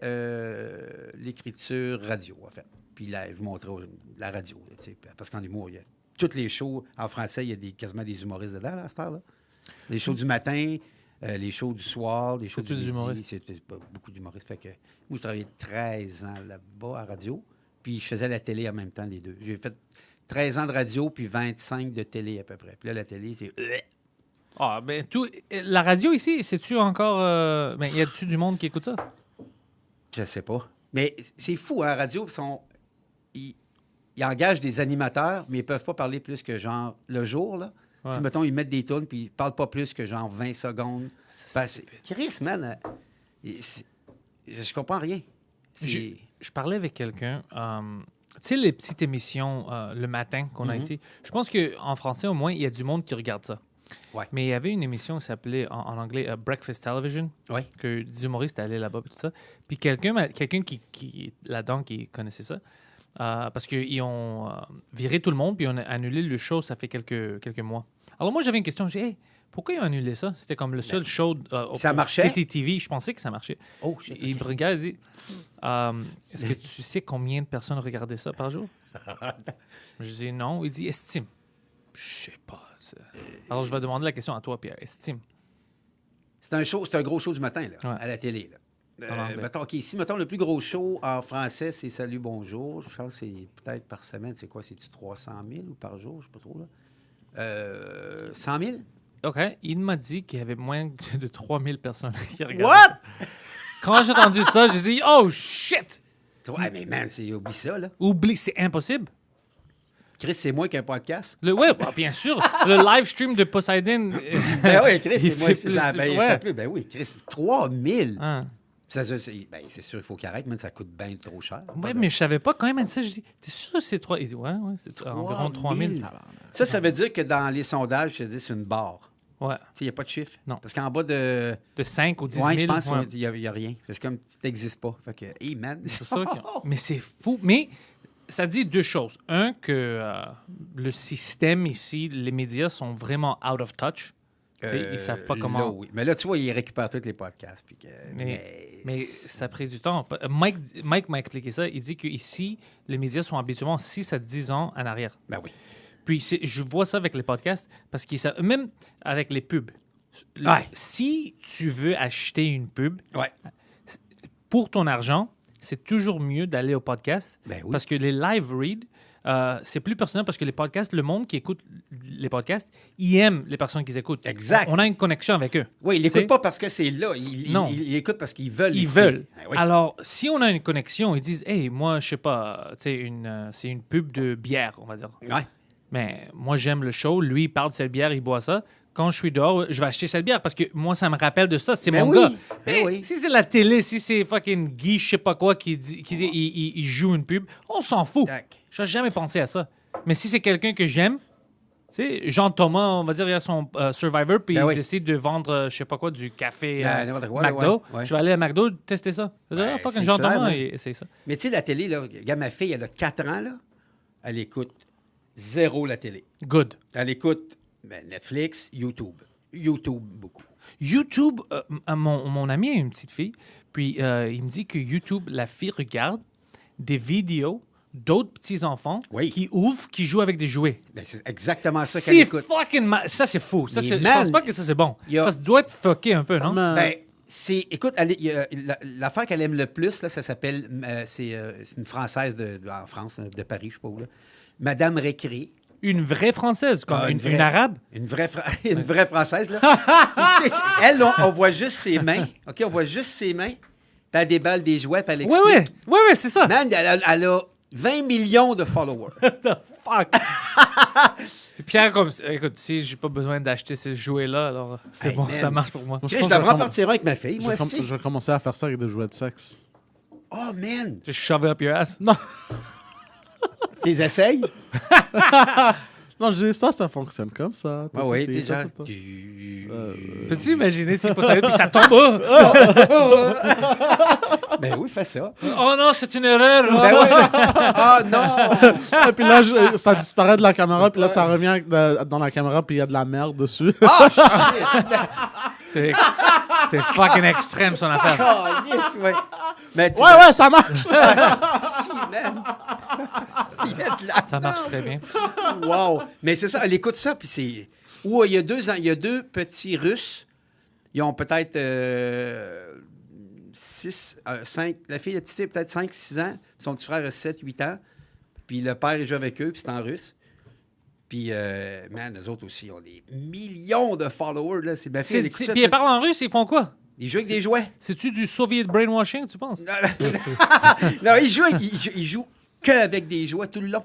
l'écriture radio, en fait. Puis là, je montrais la radio. Là, tu sais, parce qu'en humour, il y a toutes les shows. En français, il y a quasiment des humoristes dedans, là, à cette heure-là. Les shows du matin, les shows du soir, les shows C'est du tous des midi. humoristes. C'était beaucoup d'humoristes. Fait que moi, je travaillais 13 ans là-bas à radio. Puis je faisais la télé en même temps, les deux. J'ai fait 13 ans de radio, puis 25 de télé à peu près. Puis là, la télé, c'est... Ah, ben, la radio ici, c'est-tu encore. Ben, y a-tu du monde qui écoute ça? Je sais pas. Mais c'est fou, hein, la radio, ils engagent des animateurs, mais ils peuvent pas parler plus que genre le jour, là. Ouais. Tu sais, mettons, ils mettent des tunes, puis ils parlent pas plus que genre 20 secondes. Chris, man, je comprends rien. C'est- Je parlais avec quelqu'un. Tu sais, les petites émissions le matin qu'on a ici. Je pense qu'en français, au moins, il y a du monde qui regarde ça. Ouais. Mais il y avait une émission qui s'appelait en anglais Breakfast Television, Ouais. que des humoristes allaient là-bas et tout ça. Puis quelqu'un qui est là-dedans qui connaissait ça, parce qu'ils ont viré tout le monde, puis on a annulé le show, ça fait quelques mois. Alors moi, j'avais une question. J'ai dit, hey, pourquoi ils ont annulé ça? C'était comme le seul show Ça au marchait? City TV. Je pensais que ça marchait. Oh, shit. Et il me regarde et dit, est-ce que tu sais combien de personnes regardaient ça par jour? Je dis non. Il dit, estime. Je sais pas. Alors, je vais demander la question à toi, Pierre. Estime. C'est un gros show du matin, là, Ouais. à la télé. Là. En anglais. Mettons, OK, ici, mettons, le plus gros show en français, c'est Salut, bonjour. Je pense que c'est peut-être par semaine. C'est quoi? C'est-tu 300 000 ou par jour? Je ne sais pas trop, là. 100 000? OK. Il m'a dit qu'il y avait moins de 3000 personnes qui regardaient. What? Quand j'ai entendu ça, j'ai dit, oh shit! Ouais, mais man, oublie ça, là. Oublie, c'est impossible. Chris, c'est moins qu'un podcast. Oui, bien sûr. Le live stream de Poseidon. Ben oui, Chris, il c'est moins. fait plus Ça, de- ben, il ouais. fait plus. Ben oui, Chris, 3 000. Hein. C'est sûr, il faut qu'il arrête, mais ça coûte bien trop cher. Ouais, mais je savais pas quand même ça. Je dis, t'es sûr que c'est 3? Il dit, ouais, c'est environ 3000. 3000. Ça veut dire que dans les sondages, je te dis, c'est une barre. Ouais. Il n'y a pas de chiffre. Non. Parce qu'en bas de... De 5 ou 10 000. Ouais, je pense ouais. qu'il n'y a rien. C'est comme tu n'existes pas. Fait que, hey, man. C'est ça mais c'est fou. Mais ça dit deux choses. Un, que le système ici, les médias sont vraiment out of touch. Ils savent pas comment... Là, oui. Mais là, tu vois, ils récupèrent tous les podcasts. Puis que, Mais ça a pris du temps. Mike m'a expliqué ça. Il dit qu'ici, les médias sont habituellement 6 à 10 ans en arrière. Ben oui. Puis je vois ça avec les podcasts, parce que même avec les pubs. Ouais. Si tu veux acheter une pub, Ouais. pour ton argent, c'est toujours mieux d'aller au podcast. Ben oui. Parce que les live reads, c'est plus personnel parce que les podcasts, le monde qui écoute les podcasts, ils aiment les personnes qu'ils écoutent. Exact. On a une connexion avec eux. Oui, ils Tu sais? l'écoutent pas parce que c'est là. Non. Ils l'écoutent parce qu'ils veulent. Ils l'écouter. veulent. Ben oui. Alors, si on a une connexion, ils disent, hey, moi, je sais pas, tu sais, c'est une pub de bière, on va dire. Ouais. Mais moi, j'aime le show. Lui, il parle de cette bière, il boit ça. Quand je suis dehors, je vais acheter cette bière parce que moi, ça me rappelle de ça. C'est Ben mon oui, gars. ben Mais oui. si c'est la télé, si c'est fucking Guy, je sais pas quoi, qui il joue une pub, on s'en fout. Tac. Je n'ai jamais pensé à ça. Mais si c'est quelqu'un que j'aime, tu sais, Jean-Thomas, on va dire, il a son Survivor, puis Ben il oui. décide de vendre, je sais pas quoi, du café N'importe quoi, McDo. ouais. Je vais aller à McDo tester ça. Je vais dire, Ben, ah, fucking c'est Jean-Thomas, clair, hein. et essaye ça. Mais tu sais, la télé, là, regarde, ma fille, elle a 4 ans, là. Elle écoute zéro la télé. Good. Elle écoute Netflix, YouTube. YouTube, beaucoup. YouTube, mon ami a une petite fille, puis il me dit que YouTube, la fille regarde des vidéos d'autres petits-enfants Oui. qui ouvrent, qui jouent avec des jouets. Ben, c'est exactement ça qu'elle C'est écoute. fucking... Ça, c'est fou. Ça, Mais je man, pense pas que ça, c'est bon. il y a- Ça doit être fucké un peu, non? Ben, écoute, l'affaire qu'elle aime le plus, là, ça s'appelle, c'est une Française en France, de Paris, je sais pas où, là. Madame Récré. Une vraie Française, comme Ah, une vraie- arabe? Une vraie, une vraie Française, là. Elle, on voit juste ses mains. OK, on voit juste ses mains. Puis elle déballe des jouets, puis elle Oui, explique. oui, c'est ça. Man, elle a 20 millions de followers. Fuck. Pierre, comme, écoute, si j'ai pas besoin d'acheter ces jouets-là, alors c'est Hey, bon, man. ça marche pour moi. Moi, Je pense que devrais en je vais partir un avec ma fille, moi, aussi. je vais commencer à faire ça avec des jouets de sexe. Oh, man! Just shove it up your ass. Non, Tu les essayes? non, ça fonctionne comme ça. Ah oui, t'es genre... Peux-tu imaginer si pas ça puis ça tombe? Oh, Ben oui, fais ça. oh non, c'est une erreur. Ben oui. Ah non! Et puis là, ça disparaît de la caméra, puis là, ça revient dans la caméra, puis il y a de la merde dessus. Ah, shit! C'est fucking extrême, son affaire. Ah, yes, ouais. Mais tu Ouais, ça marche! si, man. Il y a de la... Ça marche très bien. Wow! Mais c'est ça, elle écoute ça, puis c'est... Ou il y a 2 ans, il y a 2 petits Russes. Ils ont peut-être 5... La fille, la petite fille, peut-être 5-6 ans. Son petit frère a 7-8 ans. Puis le père, il joue avec eux, puis c'est en russe. Puis, man, eux autres aussi ont des millions de followers, là. C'est ma fille, elle écoute ça. Puis ils parlent en russe, ils font quoi? Ils jouent avec des jouets. C'est-tu du Soviet brainwashing, tu penses? Non, ils jouent que avec des jouets tout le long.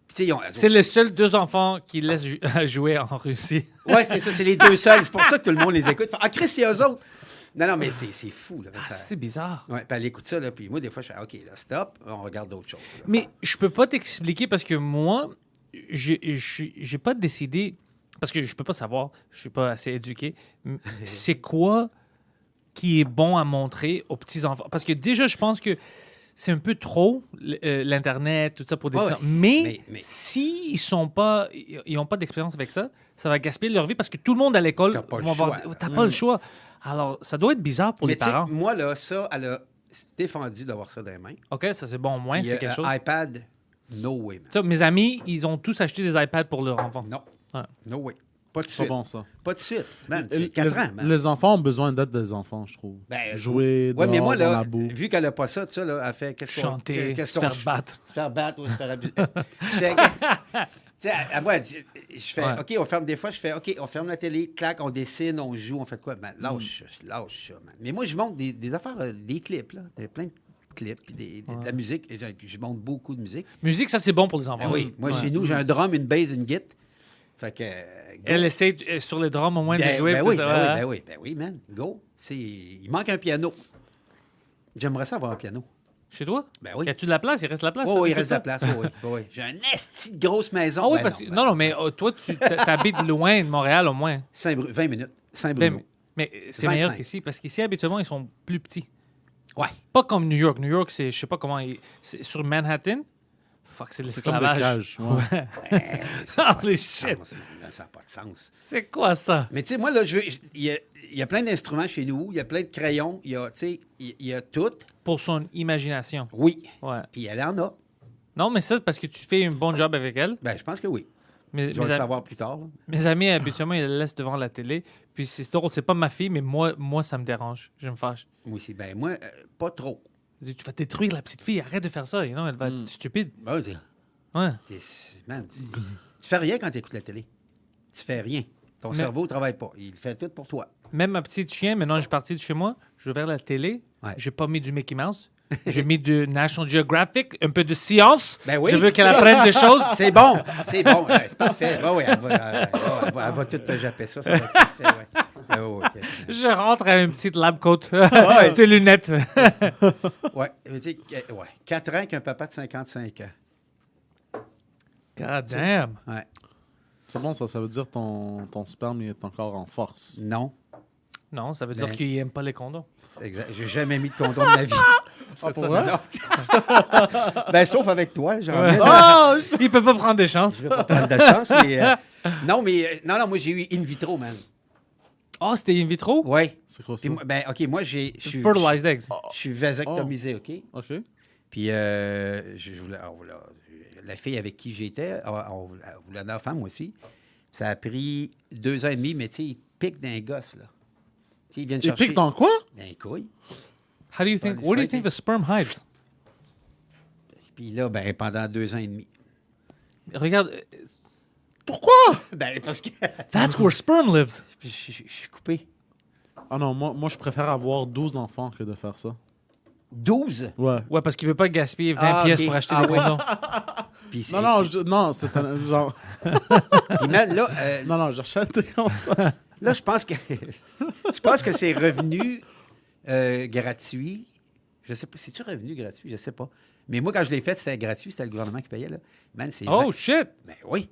Puis, tu sais, ils ont... C'est les seuls 2 enfants qui laissent jouer en Russie. Ouais, c'est ça, c'est les 2 seuls. C'est pour ça que tout le monde les écoute. Ah, Chris, il y a eux autres. Non, mais c'est fou, là. Ah, Ça- c'est bizarre. Ouais, puis elle écoute ça, là, puis moi, des fois, je fais, OK, là, stop, on regarde d'autres choses. là. Mais je peux pas t'expliquer parce que moi, j'ai pas décidé, parce que je peux pas savoir, je suis pas assez éduqué, c'est quoi qui est bon à montrer aux petits-enfants. Parce que déjà, je pense que c'est un peu trop, l'Internet, tout ça pour des Ouais, petits-enfants. mais- S'ils sont pas, ils ont pas d'expérience avec ça, ça va gaspiller leur vie parce que tout le monde à l'école T'as pas le va avoir choix. dit, t'as pas le choix. Alors, ça doit être bizarre pour Mais les tu sais, parents. moi, là, ça, elle a défendu d'avoir ça dans les mains. OK, ça c'est bon au moins, Puis, c'est quelque chose. iPad, no way, man. Ça, mes amis, ils ont tous acheté des iPads pour leurs enfants. Non. Ouais. No way. Pas de C'est pas suite. bon, ça. Pas de suite. Man, c'est Les, 4 ans, man. les enfants ont besoin d'être des enfants, je trouve. Ben, Jouer Ouais, mais dehors, moi, dans là, la boue. vu qu'elle a pas ça, tu sais, là, elle fait Chanter, qu'est-ce se qu'on- faire battre. Se faire battre ou se faire abuser. Je fais- Tu sais, à moi, elle dit, je fais, Ouais. OK, on ferme des fois, je fais, OK, on ferme la télé, clac, on dessine, on joue, on fait quoi? Ben, lâche ça, man. Mais moi, je monte des affaires, des clips, là. Plein de clips, puis de la musique. Et je monte beaucoup de musique. Musique, ça c'est bon pour les enfants. Ben oui, moi, Ouais. chez nous, j'ai un drum, une bass, une guitare. Fait que... go. Elle essaie sur les drums au moins de jouer. Ben tout oui, ça, ben ouais, oui, hein. ben oui, ben oui, man. Go. Il manque un piano. J'aimerais ça avoir un piano. Chez toi? Ben oui. Y a-tu de la place? Il reste de la place? Oh, ça, il tout reste de ça? la place. Oh, oui, oui. J'ai un esti de grosse maison. Ah oui, Ben parce que... ben Non, mais toi, tu t'habites loin de Montréal, au moins. 20 minutes. Ben, Saint-Bruno. mais c'est 25. meilleur qu'ici, parce qu'ici, habituellement, ils sont plus petits. Ouais. Pas comme New York. New York, c'est, je sais pas comment, c'est sur Manhattan. Fuck, c'est C'est comme des l'esclavage. cages. Ouais. Holy shit. Ça n'a pas de sens. C'est quoi ça? Mais tu sais, moi, là, il y a plein d'instruments chez nous. Il y a plein de crayons. Il y a, tu sais, il y a tout. Pour son imagination. Oui. Ouais. Puis elle en a. Non, mais ça, c'est parce que tu fais un bon job avec elle. Ben, je pense que oui. Mais, Je vais le savoir plus tard. Là. mes amis, habituellement, ils la laissent devant la télé. Puis c'est drôle, c'est pas ma fille, mais moi ça me dérange. Je me fâche. Moi aussi. Ben, moi, pas trop. Je dis, tu vas détruire la petite fille, arrête de faire ça. You know, elle va être stupide. Ben, Ouais. man, tu fais rien quand tu écoutes la télé. Tu fais rien. Ton Mais- cerveau ne travaille pas. Il fait tout pour toi. Même ma petite chien, maintenant, je suis parti de chez moi, je vais vers la télé. Ouais. J'ai pas mis du Mickey Mouse. J'ai mis du National Geographic, un peu de science. Ben oui. Je veux qu'elle apprenne des choses. C'est bon. C'est bon. Ouais, c'est parfait. Ben, oui, elle va tout te japper ça. Ça va être parfait. Ouais. Ben, oui, ok. Je rentre avec une petite lab coat, des lunettes. Ouais. Tu sais, 4 ans qu'un papa de 55 ans. God damn. Ouais. C'est bon, ça veut dire ton sperme il est encore en force. Non. Non, ça veut dire Ben- qu'il aime pas les condoms. Exact. J'ai jamais mis de condom de ma vie. C'est ça. Non. Ben, sauf avec toi. J'en mets. Oh! Il peut pas prendre des chances. Je vais pas prendre de chance, mais. Non, moi, j'ai eu in vitro, man. Oh, c'était in vitro? Ouais. C'est quoi ça? Puis moi, ben, OK, moi, je suis Fertilized eggs. vasectomisé, OK? OK. Puis, la fille avec qui j'étais, on voulait un enfant, moi aussi. Ça a pris 2 ans et demi, mais tu sais, ils piquent d'un gosse, là. Tu sais, ils viennent Il chercher pique dans quoi? d'un couille. How do you think, what do you think the sperm hides? Puis là, ben, pendant 2 ans et demi. Regarde, Pourquoi? Ben, parce que that's where sperm lives. puis je suis coupé. Ah non, moi je préfère avoir 12 enfants que de faire ça. 12? Ouais. Ouais, parce qu'il veut pas gaspiller 20 Ah, pièces ok. pour acheter Ah, des ouais. condoms. Puis Non, c'est un genre. puis là, Non, j'achète des comptes. là, je pense que c'est revenu gratuit. Je sais pas. C'est-tu revenu gratuit? Je sais pas. Mais moi, quand je l'ai fait, c'était gratuit. C'était le gouvernement qui payait. Là. Man, c'est Oh shit! Ben oui.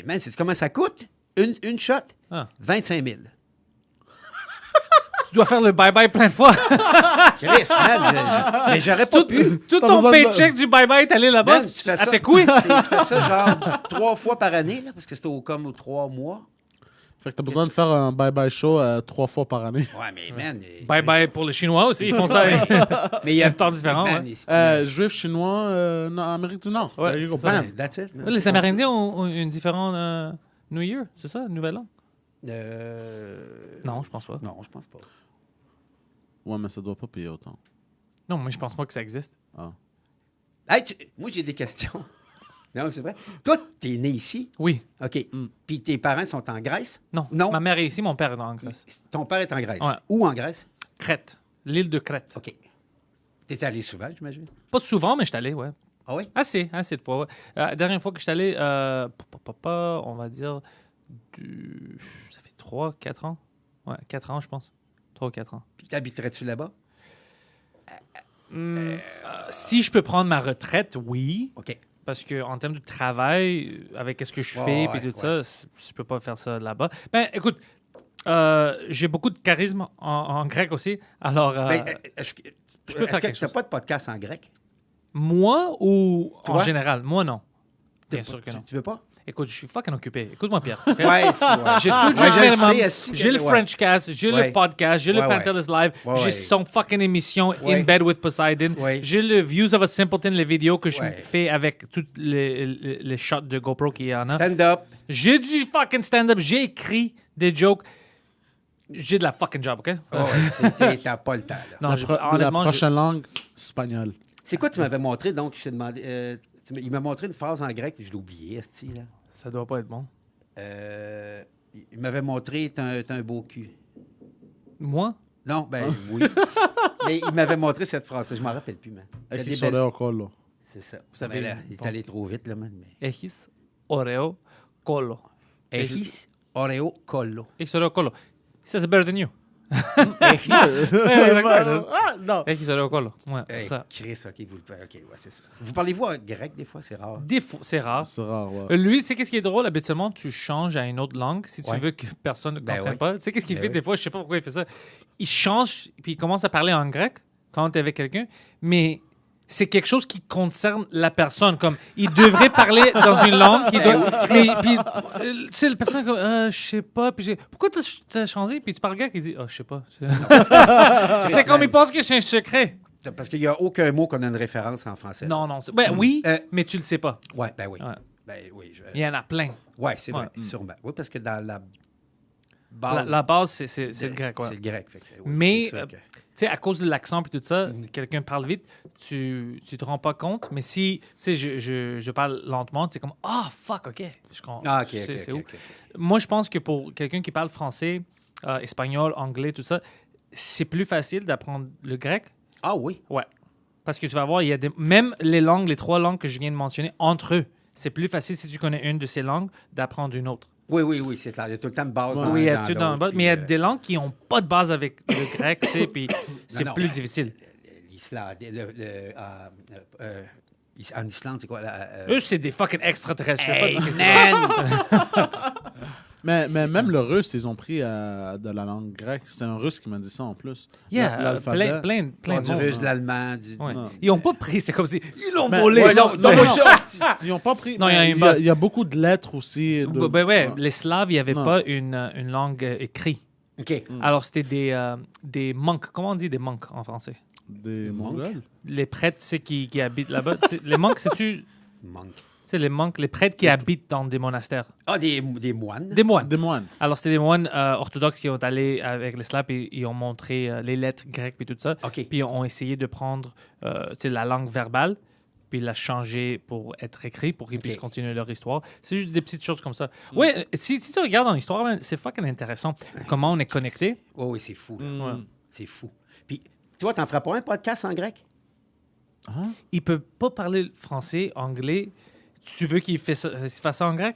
Man, c'est comment ça coûte? Une shot? Ah. 25 000. Tu dois faire le bye-bye plein de fois. Chris, man, mais j'aurais pas pu. Tout T'as ton besoin de- paycheck du bye-bye est allé là-bas Man, tu fais à ça. tes couilles. Tu fais ça genre 3 fois par année, là, parce que c'était comme aux 3 mois. Fait que t'as besoin de faire un bye-bye show 3 fois par année. Ouais, mais man. Bye-bye pour les Chinois aussi, ils font ça. Mais il y a un temps différent, man, ouais. Juif chinois en Amérique du Nord. Ouais, There you go. c'est ça. Bam. That's it. Les Amérindiens ont une différente New Year, c'est ça, Nouvel An? Non, je pense pas. Non, je pense pas. Ouais, mais ça doit pas payer autant. Non, mais je pense pas que ça existe. Hey, moi, j'ai des questions. Non, c'est vrai. Toi, t'es né ici. Oui. OK. Puis tes parents sont en Grèce? Non. Non. Ma mère est ici, mon père est en Grèce. Ton père est en Grèce. Ouais. Où en Grèce? Crète. L'île de Crète. OK. T'es allé souvent, j'imagine? Pas souvent, mais je suis allé, ouais. Ah oui? Assez de fois, ouais. La dernière fois que je suis allé, on va dire, ça fait 3-4 ans. Ouais, 4 ans, je pense. 3 ou 4 ans. Puis t'habiterais-tu là-bas? Si je peux prendre ma retraite, oui. OK. Parce que en termes de travail, avec ce que je Ouais, fais ouais, et tout ça, je peux pas faire ça là-bas. Ben, écoute, j'ai beaucoup de charisme en grec aussi. Alors, Ben, est-ce que je peux faire quelque tu n'as chose. pas de podcast en grec? moi ou en Toi? général? Moi, non. Bien sûr que non. Tu veux pas? Écoute, je suis fucking occupé. Écoute-moi, Pierre. ok? Ouais, c'est ouais. J'ai tout Ouais, le je le minimum. sais, est-ce que- J'ai le ouais. Frenchcast, j'ai Ouais. le podcast, j'ai le Ouais, ouais. Pantelis Live, Ouais, j'ai ouais. son fucking émission Ouais. In Bed with Poseidon, Ouais. j'ai le Views of a Simpleton, les vidéos que je Ouais. fais avec toutes les shots de GoPro qu'il y en a. Stand-up. J'ai du fucking stand-up, j'ai écrit des jokes. J'ai de la fucking job, OK? Oh, t'as pas le temps, là. Non, La honnêtement, prochaine langue, espagnol. C'est quoi tu m'avais montré, donc, je t'ai demandé... il m'a montré une phrase en grec, je l'ai oublié, esti, là. ça doit pas être bon. Il m'avait montré, t'as un beau cul. Moi? Non, ben oui. Mais il m'avait montré cette phrase, je m'en rappelle plus, man. Il y a Écrit des sur belles- le colo. C'est ça. Vous savez, Mais là, il est bon. allé trop vite, là, man. Mais... Ejis, Oreo, Colo. Egis Oreo Collo. Ejis, Oreo, Colo. He says it better than you. Non. X salió quoi, là? Ouais, c'est Hey, ça. Chris, OK, ouais, c'est ça. Vous parlez-vous en grec, des fois? C'est rare. Des fois, c'est rare. C'est rare, ouais. Lui, tu sais qu'est-ce qui est drôle? Habituellement, tu changes à une autre langue si tu Ouais. veux que personne ne Ben comprenne oui. pas. Tu sais qu'est-ce qu'il Ben fait oui. des fois? Je sais pas pourquoi il fait ça. Il change, puis il commence à parler en grec quand tu es avec quelqu'un, mais c'est quelque chose qui concerne la personne. Comme, il devrait parler dans une langue. Puis, tu sais, la personne, comme, je sais pas. Puis pourquoi t'as changé? Puis tu parles grec, il dit, je sais pas. C'est comme, il pense que c'est un secret. Parce qu'il n'y a aucun mot qu'on a une référence en français. Non, non. Ben oui, Euh, mais tu le sais pas. Ouais, ben oui. Ouais. Ben oui. Il y en a plein. Ouais, c'est vrai, Ouais. sûrement. Oui, parce que dans la La, base... la base, c'est le grec. Ouais. C'est le grec. Fait que, oui, Mais, c'est sûr que- Tu sais, à cause de l'accent et tout ça, quelqu'un parle vite, tu te rends pas compte. Mais si, tu sais, je parle lentement, tu sais, comme, fuck, OK. Je comprends. Ah, OK, Je sais OK, c'est OK, où. OK. Moi, je pense que pour quelqu'un qui parle français, espagnol, anglais, tout ça, c'est plus facile d'apprendre le grec. Ah oui? Ouais. Parce que tu vas voir, il y a même les langues, les 3 langues que je viens de mentionner, entre eux, c'est plus facile si tu connais une de ces langues d'apprendre une autre. Oui, c'est clair. Il y a tout le temps de base dans Oui, il y a dans tout dans le l'autre, bas, puis, mais il y a des langues qui n'ont pas de base avec le grec, tu sais, puis c'est non, plus ben, difficile. L'Islande... en Islande, c'est quoi? Eux, c'est des fucking extraterrestres. Je sais Hey, pas qu'est-ce que man! Mais même le russe, ils ont pris de la langue grecque. C'est un russe qui m'a dit ça en plus. Yeah, L'alphabet. plein Du de monde. russe, de l'allemand, du... Ouais. Non. Ils n'ont pas pris, c'est comme si ils l'ont Mais- volé. Ouais, non, non, moi, non. ça... Ils n'ont pas pris. Non, il y a mais une base. il y a beaucoup de lettres aussi. De... Ben ouais, Ouais. les Slaves, il n'y avait Non. pas une langue écrite. OK. Alors, c'était des monks. Comment on dit des monks en français? Des Monk. Mongols. Les prêtres, tu sais, qui habitent là-bas. Les monks, c'est-tu... Monk. Tu sais, les monks, les prêtres qui habitent dans des monastères. Ah, des moines. Des moines. Des moines. Alors, c'était des moines orthodoxes qui ont allé avec les Slaves et ils ont montré les lettres grecques et tout ça. OK. Puis ils ont essayé de prendre tu sais, la langue verbale puis la changer pour être écrit pour qu'ils OK. puissent continuer leur histoire. C'est juste des petites choses comme ça. Ouais, si tu regardes dans l'histoire, man, c'est fucking intéressant comment on est connecté. Oh, oui, c'est fou. Là. Mm. Ouais. C'est fou. Puis, toi, t'en feras pas un podcast en grec? Il peut pas parler français, anglais. Tu veux qu'il fasse ça en grec?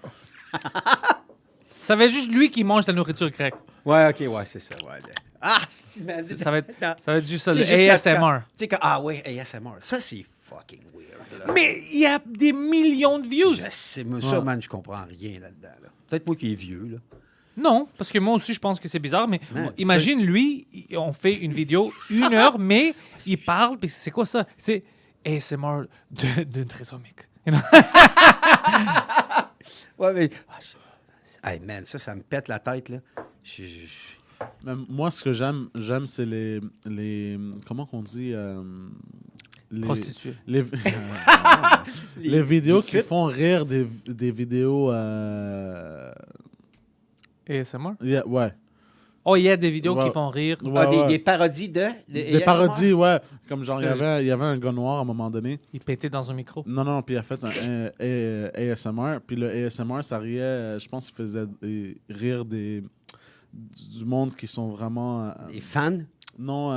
Ça va être juste lui qui mange de la nourriture grecque. Ouais, OK, ouais, c'est ça. Ouais. Ah, t'imagines? Ça va être juste ça, Tu le sais, juste ASMR. Tu sais que, ah ouais, ASMR. Ça, c'est fucking weird. Là. Mais il y a des millions de views. Je sais, moi, ça, man, je comprends rien là-dedans. Là. Peut-être moi qui est vieux, là. Non, parce que moi aussi, je pense que c'est bizarre, mais Man, imagine, lui, on fait une vidéo 1 heure, mais il parle, puis c'est quoi ça? C'est ASMR d'une trisomique. You know? Ouais, mais... Hey, man, ça me pète la tête, là. Mais moi, ce que j'aime, c'est les. Comment qu'on dit les, Prostituée. les vidéos les qui clips. font rire des vidéos. ASMR? Ouais. Oh, il y a des vidéos Ouais. qui font rire. Ouais, Ah, ouais. des parodies de... Des parodies, ouais. Comme genre, il C'est- y avait un gars noir à un moment donné. Il pétait dans un micro. Non, puis il a fait un ASMR. Puis le ASMR, ça riait, je pense qu'il faisait rire du monde qui sont vraiment. Des fans. Non,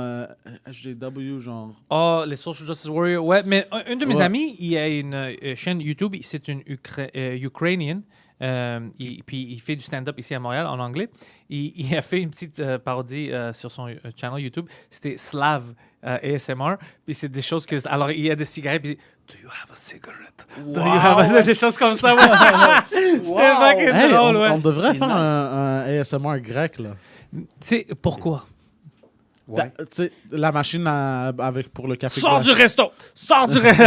HJW, genre. Oh, les Social Justice Warriors. Ouais, mais un de mes Ouais. amis, il a une chaîne YouTube. C'est une Ukrainienne. Puis il fait du stand-up ici à Montréal en anglais. Il a fait une petite parodie sur son channel YouTube. C'était Slav ASMR. Puis c'est des choses que. Alors il y a des cigarettes. Puis Do you have a cigarette? Do you have a... Des choses comme ça. Ouais. C'était fucking Hey, drôle, ouais. on devrait C'est faire nice. un ASMR grec, là. Tu sais, pourquoi? Ouais. Tu sais, la machine pour le café. Sors du glacé. resto! Sors du resto!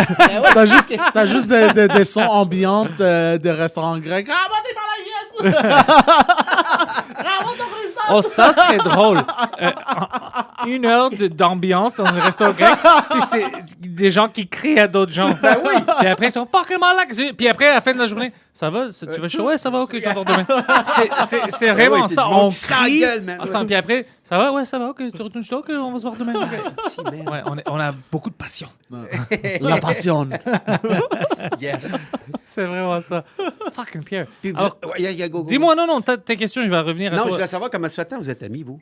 T'as juste des sons ambiantes de restaurants grecs. Ah, moi, t'es pas la Oh, ça serait drôle. 1 heure d'ambiance dans un resto grec, puis c'est des gens qui crient à d'autres gens. Ben oui. Puis après, ils sont fucking malades. Puis après, à la fin de la journée, ça va? Tu vas chaud? Ouais, ça va? OK, je vais voir demain. C'est vraiment Ben oui, ça. t'es du On monde qui crie s'engueule, man. ensemble. Puis après, ça va? Ouais, ça va? OK, tu retournes chez toi? OK, on va se voir demain. Si, man. Ouais, on a beaucoup de passion. La passion. Yes. C'est vraiment ça. Fucking Pierre. Puis vous- Alors, ouais, y a Gogo. dis-moi, non, ta question, je vais revenir à Non, je toi. voulais savoir comment ça fait tant vous êtes amis, vous.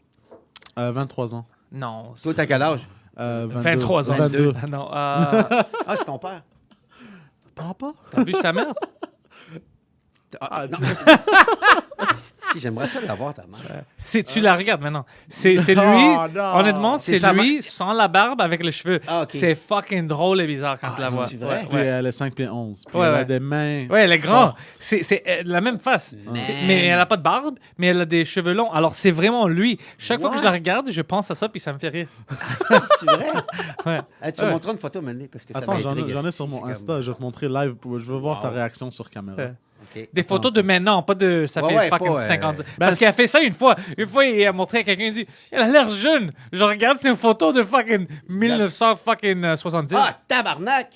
23 ans. Non. Toi, t'as quel âge? 22. 23 ans. 22. Ah, non. Ah, c'est ton père. Papa? T'as vu sa mère? Ah, non. Si, j'aimerais ça l'avoir, ta mère. Tu la regardes maintenant. C'est lui, Non, non. honnêtement, C'est c'est sa lui sans la barbe avec les cheveux. Ah, ok. C'est fucking drôle et bizarre quand tu la vois. c'est vrai? Puis elle est 5 pieds 11. Puis Ouais, elle ouais. a des mains. Ouais, elle est grande. fortes. C'est la même face. Man. Mais elle a pas de barbe, mais elle a des cheveux longs. Alors, c'est vraiment lui. Chaque fois que je la regarde, je pense à ça, puis ça me fait rire. C'est vrai? Ouais. Hey, tu Ouais. me montreras une photo, Mané, parce que ça Attends, j'en m'intrigue, ai sur mon c'est comme- Insta. Je vais te montrer live. Je veux voir ta Wow. réaction sur caméra. Ouais. OK. Des photos de maintenant, pas de ça Ouais, fait ouais, fucking pas, 50 Ben, Parce qu'elle a fait ça une fois. Une fois, il a montré à quelqu'un, il dit elle a l'air jeune. Je regarde, c'est une photo de fucking 1970. Ah, tabarnak!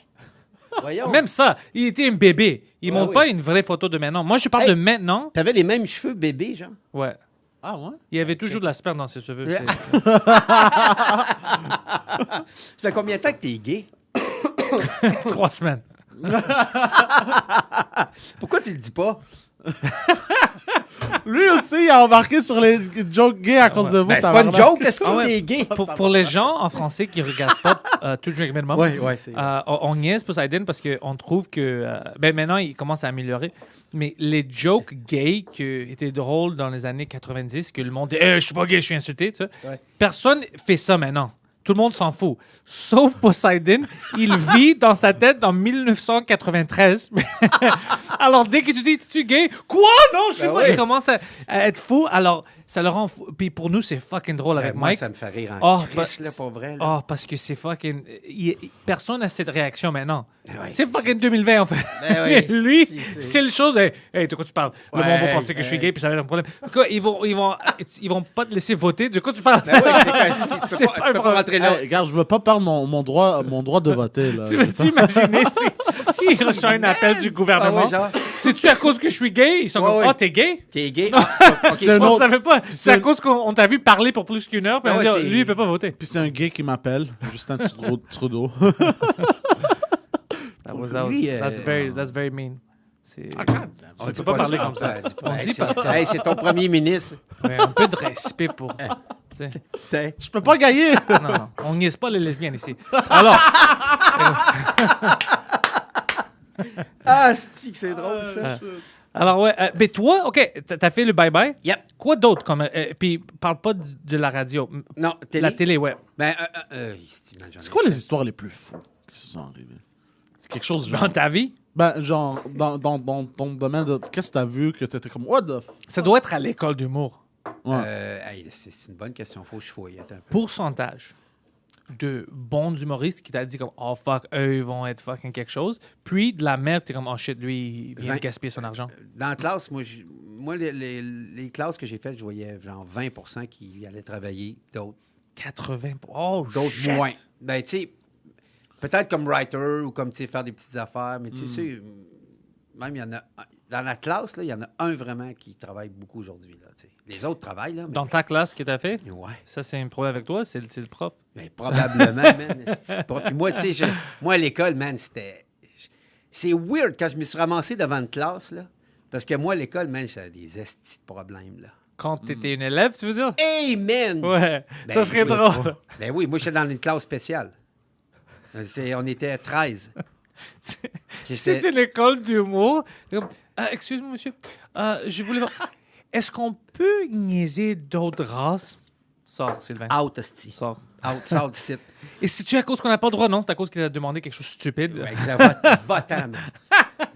Voyons. Même ça, il était un bébé. Il Ouais, montre oui. pas une vraie photo de maintenant. Moi, je parle Hey. de maintenant. T'avais les mêmes cheveux bébé, genre? Ouais. Ah ouais? Il y avait toujours de la sperme dans ses cheveux. Ouais. c'est- Ça fait combien de temps que t'es gay? 3 semaines. Pourquoi tu le dis pas? Lui aussi, il a embarqué sur les jokes gays à cause de vous. Ben, c'est pas une tabarnak. joke, est-ce que Ah ouais. t'es gay? Pour les gens en français qui regardent pas To Drink Minimum, Ouais, c'est... on niaise Poseidon parce qu'on trouve que. Ben maintenant, il commence à améliorer. Mais les jokes gays qui étaient drôles dans les années 90, que le monde dit je suis pas gay, je suis insulté, tu sais. Ouais. Personne fait ça maintenant. Tout le monde s'en fout. Sauf Poseidon, il vit dans sa tête en 1993. Alors, dès que tu dis, es-tu gay? Quoi? Non, je suis Ben pas. oui. Il commence à être fou. Alors, ça le rend fou. Puis pour nous, c'est fucking drôle avec moi, Mike. ça me fait rire Oh, en Christ, là, pour vrai. Là. Oh, parce que c'est fucking. Personne n'a cette réaction maintenant. Ouais. C'est fucking 2020, en fait. Ben oui, Lui, c'est- c'est le chose. Hey, de quoi tu parles? Le Ouais, monde va penser que je suis gay, puis ça va être un problème. Quoi, ils vont pas te laisser voter. De quoi tu parles? Ben oui, c'est comme si C'est tu pas peux un pas problème. rentrer là. Hey, regarde, je veux pas perdre mon droit de voter. Là. Tu veux t'imaginer s'il reçoit un appel du Ah gouvernement? ouais, genre, C'est-tu à cause que je suis gay? Ils sont Ouais, comme, ouais. oh, t'es gay? t'es gay? Ah, ok, C'est tu un vois, On autre- savait pas. C'est à c'est- cause qu'on t'a vu parler pour plus qu'une heure, puis Ah on ouais, dit, t'es- lui, il peut pas voter. Puis c'est un gay qui m'appelle, Justin Trudeau. Lui, That's very mean. on Tu dit peux pas parler ça. comme ça. Dis pas. On Hey, dit c'est- pas ça. hey, c'est ton premier ministre. Ouais, un peu de respect pour. tu sais. Je peux pas gagner! Non, on niaise pas les lesbiennes ici. Alors, Ah, c'est drôle, ça. alors ouais. Mais toi, OK, t'as fait le bye-bye. Yep. Quoi d'autre comme. Puis parle pas de la radio. Non, télé. La télé, ouais. Ben, C'est quoi les histoires les plus fous qui se sont arrivées? C'est quelque chose genre... Dans ta vie, Ben, genre, dans ton domaine de... Qu'est-ce que t'as vu que t'étais comme... What the... ça doit être à l'école d'humour. Ouais. hey, c'est une bonne question. Faut que je fouille. Attends un peu. Pourcentage de bons humoristes qui t'a dit comme oh fuck, eux ils vont être fucking quelque chose, puis de la merde, t'es comme oh shit, lui il vient de 20. gaspiller son argent. Dans la classe, moi les classes que j'ai faites, je voyais genre 20% qui allaient travailler, d'autres 80. Oh, shit. moins. Ben, tu sais, peut-être comme writer ou comme, tu sais, faire des petites affaires, mais tu sais, même il y en a... Dans la classe, là, il y en a un vraiment qui travaille beaucoup aujourd'hui, là, tu sais. Les autres travaillent, là, mais... Dans ta classe que t'as fait, Ouais. ça c'est un problème avec toi, c'est le prof. Mais probablement, man. c'est pas- Puis moi, tu sais, moi, à l'école, man, c'était... C'est weird quand je me suis ramassé devant une classe, là. Parce que moi, à l'école, man, j'avais des estis de problèmes, là. Quand t'étais une élève, tu veux dire? Hey, man! Ouais, Ben, ça serait oui. drôle. Ben oui, moi, j'étais dans une classe spéciale. On était 13. C'est une école d'humour. Comme, excuse-moi, monsieur. Je voulais voir. Est-ce qu'on peut niaiser d'autres races? Sors, Sylvain. Out, esti. Sors. Sort du site. Et c'est-tu à cause qu'on n'a pas le droit? Non, c'est à cause qu'il a demandé quelque chose de stupide. Ouais, va-t'en, man.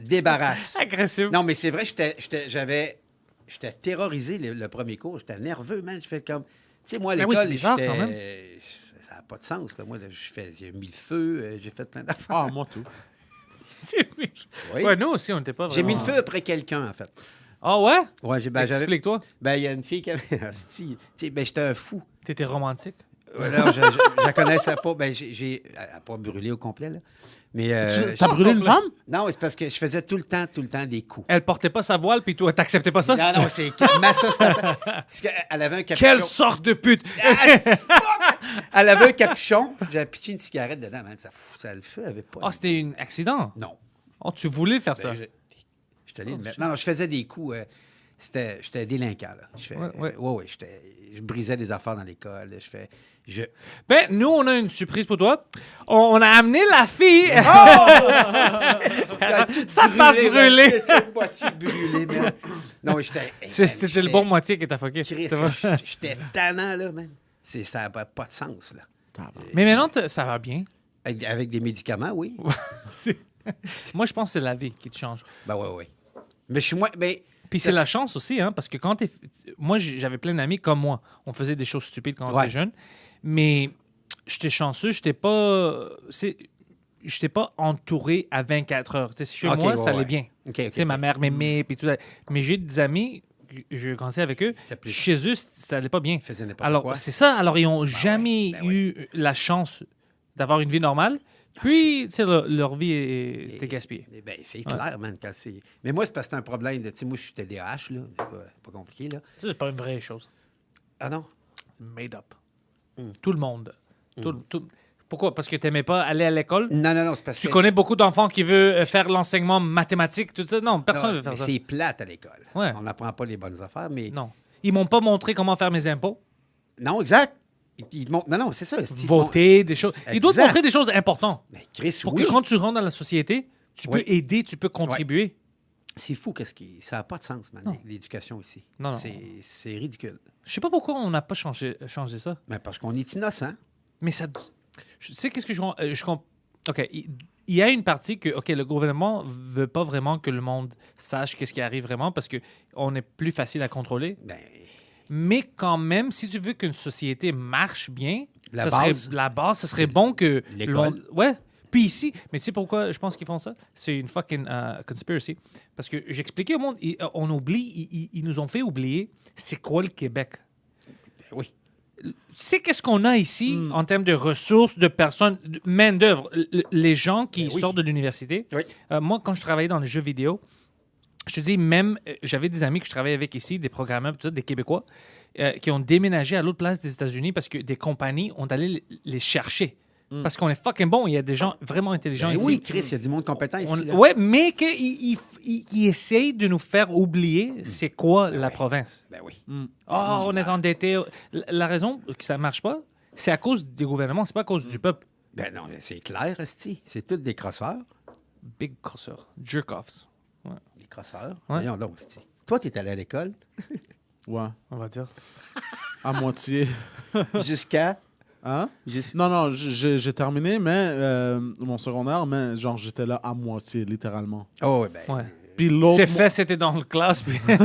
Débarrasse. Agressif. Non, mais c'est vrai, j'étais terrorisé le premier cours. J'étais nerveux, man. Je fais comme... Tu sais, moi, à Ben oui, l'école, c'est bizarre, quand même. ça n'a pas de sens. Là. Moi, là, j'ai mis le feu, j'ai fait plein d'affaires. Ah, moi, tout. Oui. Ouais, nous aussi, on n'était pas J'ai vraiment... mis le feu après quelqu'un, en fait. Ah ouais? Ouais, j'avais... Explique-toi. Ben, il y a une fille qui avait... Asti, tu sais, ben, j'étais un fou. T'étais romantique. Alors, je la connaissais pas. Ben, elle n'a pas brûlé au complet, là. Mais... T'as brûlé une femme? Non, c'est parce que je faisais tout le temps des coups. Elle portait pas sa voile, puis toi, t'acceptais pas ça? Non, c'est Massa, parce qu'elle avait un capuchon. Quelle sorte de pute! Elle avait un capuchon. J'avais pitché une cigarette dedans, man. Ça le feu avait pas. Ah, c'était un accident. Non. Oh, tu voulais faire ça. Ben, je suis allé le mettre. Non, je faisais des coups. J'étais délinquant, là. Je brisais des affaires dans l'école. Ben, nous, on a une surprise pour toi. On a amené la fille. Ça passe brûlée. C'était une moitié brûlée, man. Non, C'était le bon moitié qui t'a fucké. J'étais tannant, là, man. Ça n'a pas de sens, là. Mais maintenant, ça va bien. Avec des médicaments, oui. Moi, je pense que c'est la vie qui te change. Ben oui. Mais je suis moins... Ben, puis c'est la chance aussi, hein, parce que quand t'es... Moi, j'avais plein d'amis comme moi. On faisait des choses stupides quand on était jeune. Mais j'étais chanceux, j'étais pas entouré à 24 heures. T'sais, chez moi, ça allait bien. Ma mère m'aimait, puis tout. Mais j'ai des amis, je grandissais avec eux, chez eux, ça allait pas bien. Alors, c'est ça. Alors, ils n'ont jamais eu la chance d'avoir une vie normale. Puis, leur vie était gaspillée. C'est clair, man. Mais moi, c'est parce que c'est un problème de... Moi, je suis TDAH, là. C'est pas compliqué, là. Ça, c'est pas une vraie chose. Ah non? C'est made up. Tout le monde. Pourquoi? Parce que tu n'aimais pas aller à l'école? Non, c'est parce que... Tu connais beaucoup d'enfants qui veulent faire l'enseignement mathématique, tout ça? Non, personne ne veut faire ça. C'est plate à l'école. Ouais. On n'apprend pas les bonnes affaires, mais... Non. Ils m'ont pas montré comment faire mes impôts. Non, exact. Non, c'est ça. Voter, des choses. Ils doivent montrer des choses importantes. Mais Chris, pour que quand tu rentres dans la société, tu peux aider, tu peux contribuer. C'est fou, ça n'a pas de sens, man, l'éducation ici. Non. C'est ridicule. Je sais pas pourquoi on n'a pas changé ça. Mais parce qu'on est innocent. Mais ça... Tu sais, qu'est-ce que OK, il y a une partie que, OK, le gouvernement veut pas vraiment que le monde sache qu'est-ce qui arrive vraiment parce qu'on est plus facile à contrôler. Mais quand même, si tu veux qu'une société marche bien, la base, ce serait bon que... L'école. Ouais. Puis ici, mais tu sais pourquoi je pense qu'ils font ça? C'est une fucking conspiracy. Parce que j'expliquais au monde, on oublie, ils nous ont fait oublier c'est quoi le Québec. Oui. Tu sais qu'est-ce qu'on a ici en termes de ressources, de personnes, de main-d'œuvre, les gens qui sortent de l'université. Oui. Moi, quand je travaillais dans les jeux vidéo, je te dis, même, j'avais des amis que je travaillais avec ici, des programmeurs, tout ça, des Québécois, qui ont déménagé à l'autre place des États-Unis parce que des compagnies ont allé les chercher. Parce qu'on est fucking bon. Il y a des gens vraiment intelligents ici. Oui, Chris, il y a du monde compétent ici. Oui, mais qu'ils essayent de nous faire oublier c'est quoi la province. Ben oui. On est endetté. La raison que ça ne marche pas, c'est à cause des gouvernements, c'est pas à cause du peuple. Ben non, c'est clair, esti. C'est tous des crosseurs. Big crosseurs. Jerk-offs. Ouais. Des crosseurs. Ouais. Voyons donc, esti. Toi, tu es allé à l'école. Ouais. On va dire. À moitié. Jusqu'à... Hein? Non, j'ai terminé, mais mon secondaire, mais genre, j'étais là à moitié, littéralement. Oh, oui, ben... Ouais. Puis l'autre... C'est fait, c'était dans le classe, puis... Il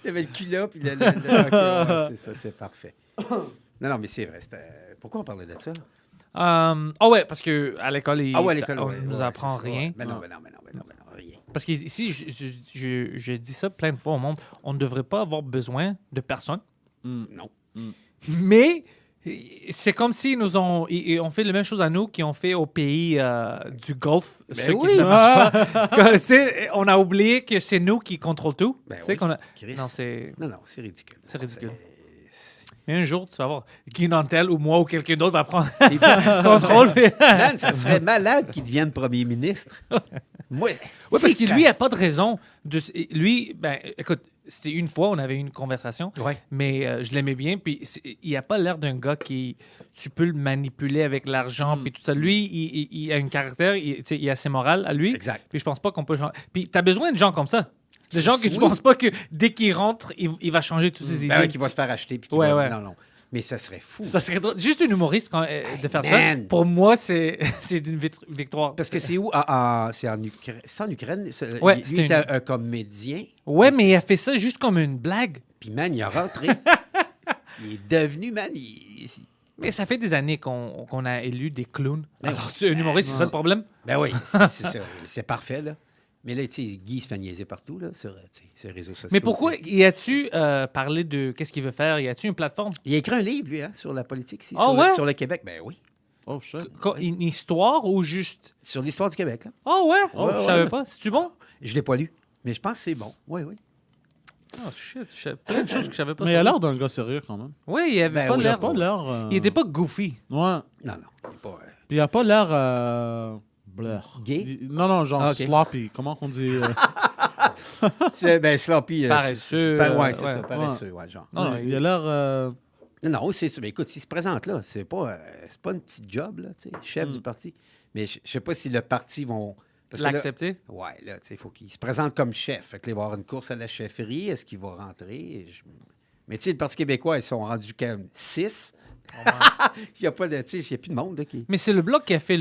y avait le culot, puis OK, c'est ça, c'est parfait. Non, mais c'est vrai. Pourquoi on parlait de ça? Ouais, parce qu'à l'école, on nous apprend rien. Mais non, rien. Parce qu'ici, je dis ça plein de fois au monde, on ne devrait pas avoir besoin de personne. Non. Mais c'est comme s'ils nous ont fait la même chose à nous qu'ils ont fait au pays du Golfe. Ben ceux oui. qui ne marchent pas. Tu sais, on a oublié que c'est nous qui contrôlons tout. Ben Tu sais oui. qu'on a... Chris. Non, c'est ridicule. C'est ridicule. Mais un jour, tu vas voir, Guy Nantel ou moi ou quelqu'un d'autre va prendre contrôle. Man, ça serait malade qu'il devienne premier ministre. Moi, oui, parce que lui, il n'a pas de raison. Lui, ben, écoute, c'était une fois, on avait eu une conversation, mais je l'aimais bien. Puis il n'a pas l'air d'un gars qui tu peux le manipuler avec l'argent. Puis tout ça. Lui, il a un caractère, il a ses morales à lui. Exact. Puis je pense pas qu'on peut changer. Puis tu as besoin de gens comme ça. Des gens que tu penses pas que dès qu'il rentre, il va changer toutes ses idées. Ben, qu'il va se faire acheter. Puis Non. Mais ça serait fou. Ça serait drôle. Juste un humoriste de faire ça. Pour moi, c'est une victoire. Parce que c'est où? C'est en Ukraine? Ouais, lui était un comédien. Ouais, mais il a fait ça juste comme une blague. Puis, man, il a rentré. Il est devenu, man, Mais ça fait des années qu'on a élu des clowns. Alors, un humoriste, c'est ça le problème? Ben oui, c'est ça. C'est parfait, là. Mais là, tu sais, Guy se fait niaiser partout, là, sur les réseaux sociaux. Mais pourquoi y a-tu parlé de qu'est-ce qu'il veut faire? Y a-tu une plateforme? Il a écrit un livre, lui, sur la politique ici, sur le Québec. Ben oui. Oh, shit. Une histoire ou juste... Sur l'histoire du Québec, là. Oh, ouais? Je savais pas. C'est-tu bon? Je l'ai pas lu, mais je pense que c'est bon. Oui. Oh, shit. Plein de choses que je savais pas. Mais il a l'air d'un gars sérieux, quand même. Oui, il avait pas l'air... Il était pas goofy. Ouais. Non, il n'est pas... Puis il a pas l'air... Blair. Gay? Non, genre sloppy. Comment qu'on dit? Ben, sloppy. Paresseux, Ouais, c'est ouais. ça, paresseux, ouais, genre. Non, non, Il a l'air... Non, c'est ça. Mais écoute, s'il se présente là, c'est pas une petite job, là, tu sais, chef du parti. Mais je sais pas si le parti vont... parce que là- l'accepter. Ouais, là, tu sais, il faut qu'il se présente comme chef. Fait que là, il va y avoir une course à la chefferie. Est-ce qu'il va rentrer? Mais tu sais, le Parti québécois, ils sont rendus quand même 6. Il n'y a pas de... Tu sais, il n'y a plus de monde, là, qui... Mais c'est le Bloc qui a fait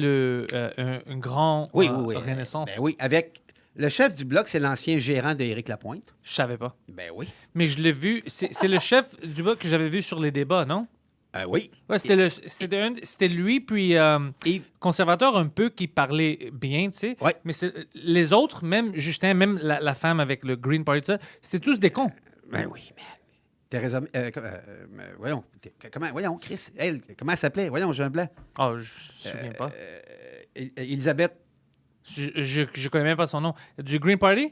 un grand Oui. renaissance. Ben oui, avec... Le chef du Bloc, c'est l'ancien gérant d'Éric Lapointe. Je savais pas. Ben oui. Mais je l'ai vu. C'est le chef du Bloc que j'avais vu sur les débats, non? Oui. Ouais, c'était lui, puis Yves. conservateur un peu qui parlait bien, tu sais. Ouais. Mais les autres, même Justin, même la femme avec le Green Party, ça, c'était tous des cons. Ben oui, mais... Thérèse... voyons, voyons, Chris, elle, comment elle s'appelait? Voyons, j'ai un blanc. Oh, je me souviens pas. Elisabeth... Je connais même pas son nom. Du Green Party?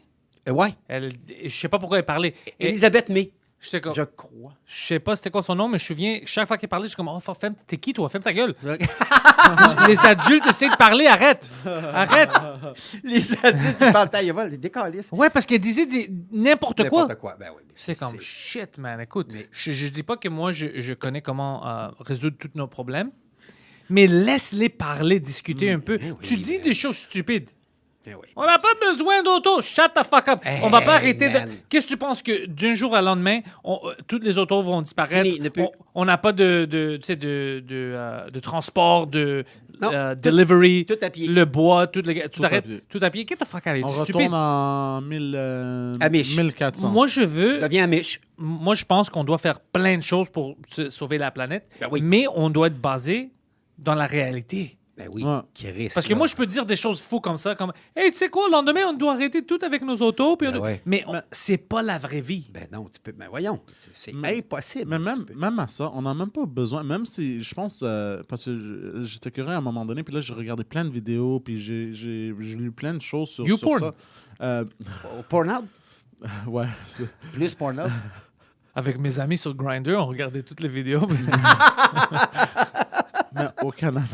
ouais, Je sais pas pourquoi elle parlait. Elisabeth May. J'étais comme... Je crois. Je sais pas c'était quoi son nom, mais je me souviens, chaque fois qu'il parlait, je suis comme, oh, t'es qui toi? Ferme ta gueule. Les adultes essaient de parler, arrête. Arrête. Les adultes, ils parlent taille, les décalistes. Ouais, parce qu'elle disait n'importe quoi. N'importe quoi, ben oui. C'est comme shit, man. Écoute, Mais- je dis pas que moi, je connais comment résoudre tous nos problèmes, mais laisse-les parler, discuter un peu. oui, Tu dis mais- des choses stupides. Ben oui. On n'a pas besoin d'auto. Shut the fuck up. Hey, On va pas arrêter de... man. Qu'est-ce que tu penses que d'un jour à lendemain, toutes les autos vont disparaître? Fini, ne plus. On n'a pas tu sais, de transport, de Non, delivery, tout à pied. le bois, tout à arrête, pied. tout à pied. Get the fuck out of here. On C'est retourne stupide. en Amish. 1400. Moi, je veux... Deviens Mich. Moi, je pense qu'on doit faire plein de choses pour sauver la planète, Ben oui. mais on doit être basé dans la réalité. Ben oui, Ouais. Chris. Parce que moi, je peux dire des choses fous comme ça, comme « Hey, tu sais quoi, le lendemain, on doit arrêter tout avec nos autos. Puis Ben ouais. Mais c'est pas la vraie vie. Ben non, tu peux... Ben voyons, c'est impossible. Mais Tu peux- même à ça, on n'a même pas besoin, même si, je pense, parce que j'étais curieux à un moment donné, puis là, j'ai regardé plein de vidéos, puis j'ai lu plein de choses sur YouPorn. ça. Au Pornhub? Ouais. Plus Pornhub? Avec mes amis sur Grindr, on regardait toutes les vidéos. Mais au Canada.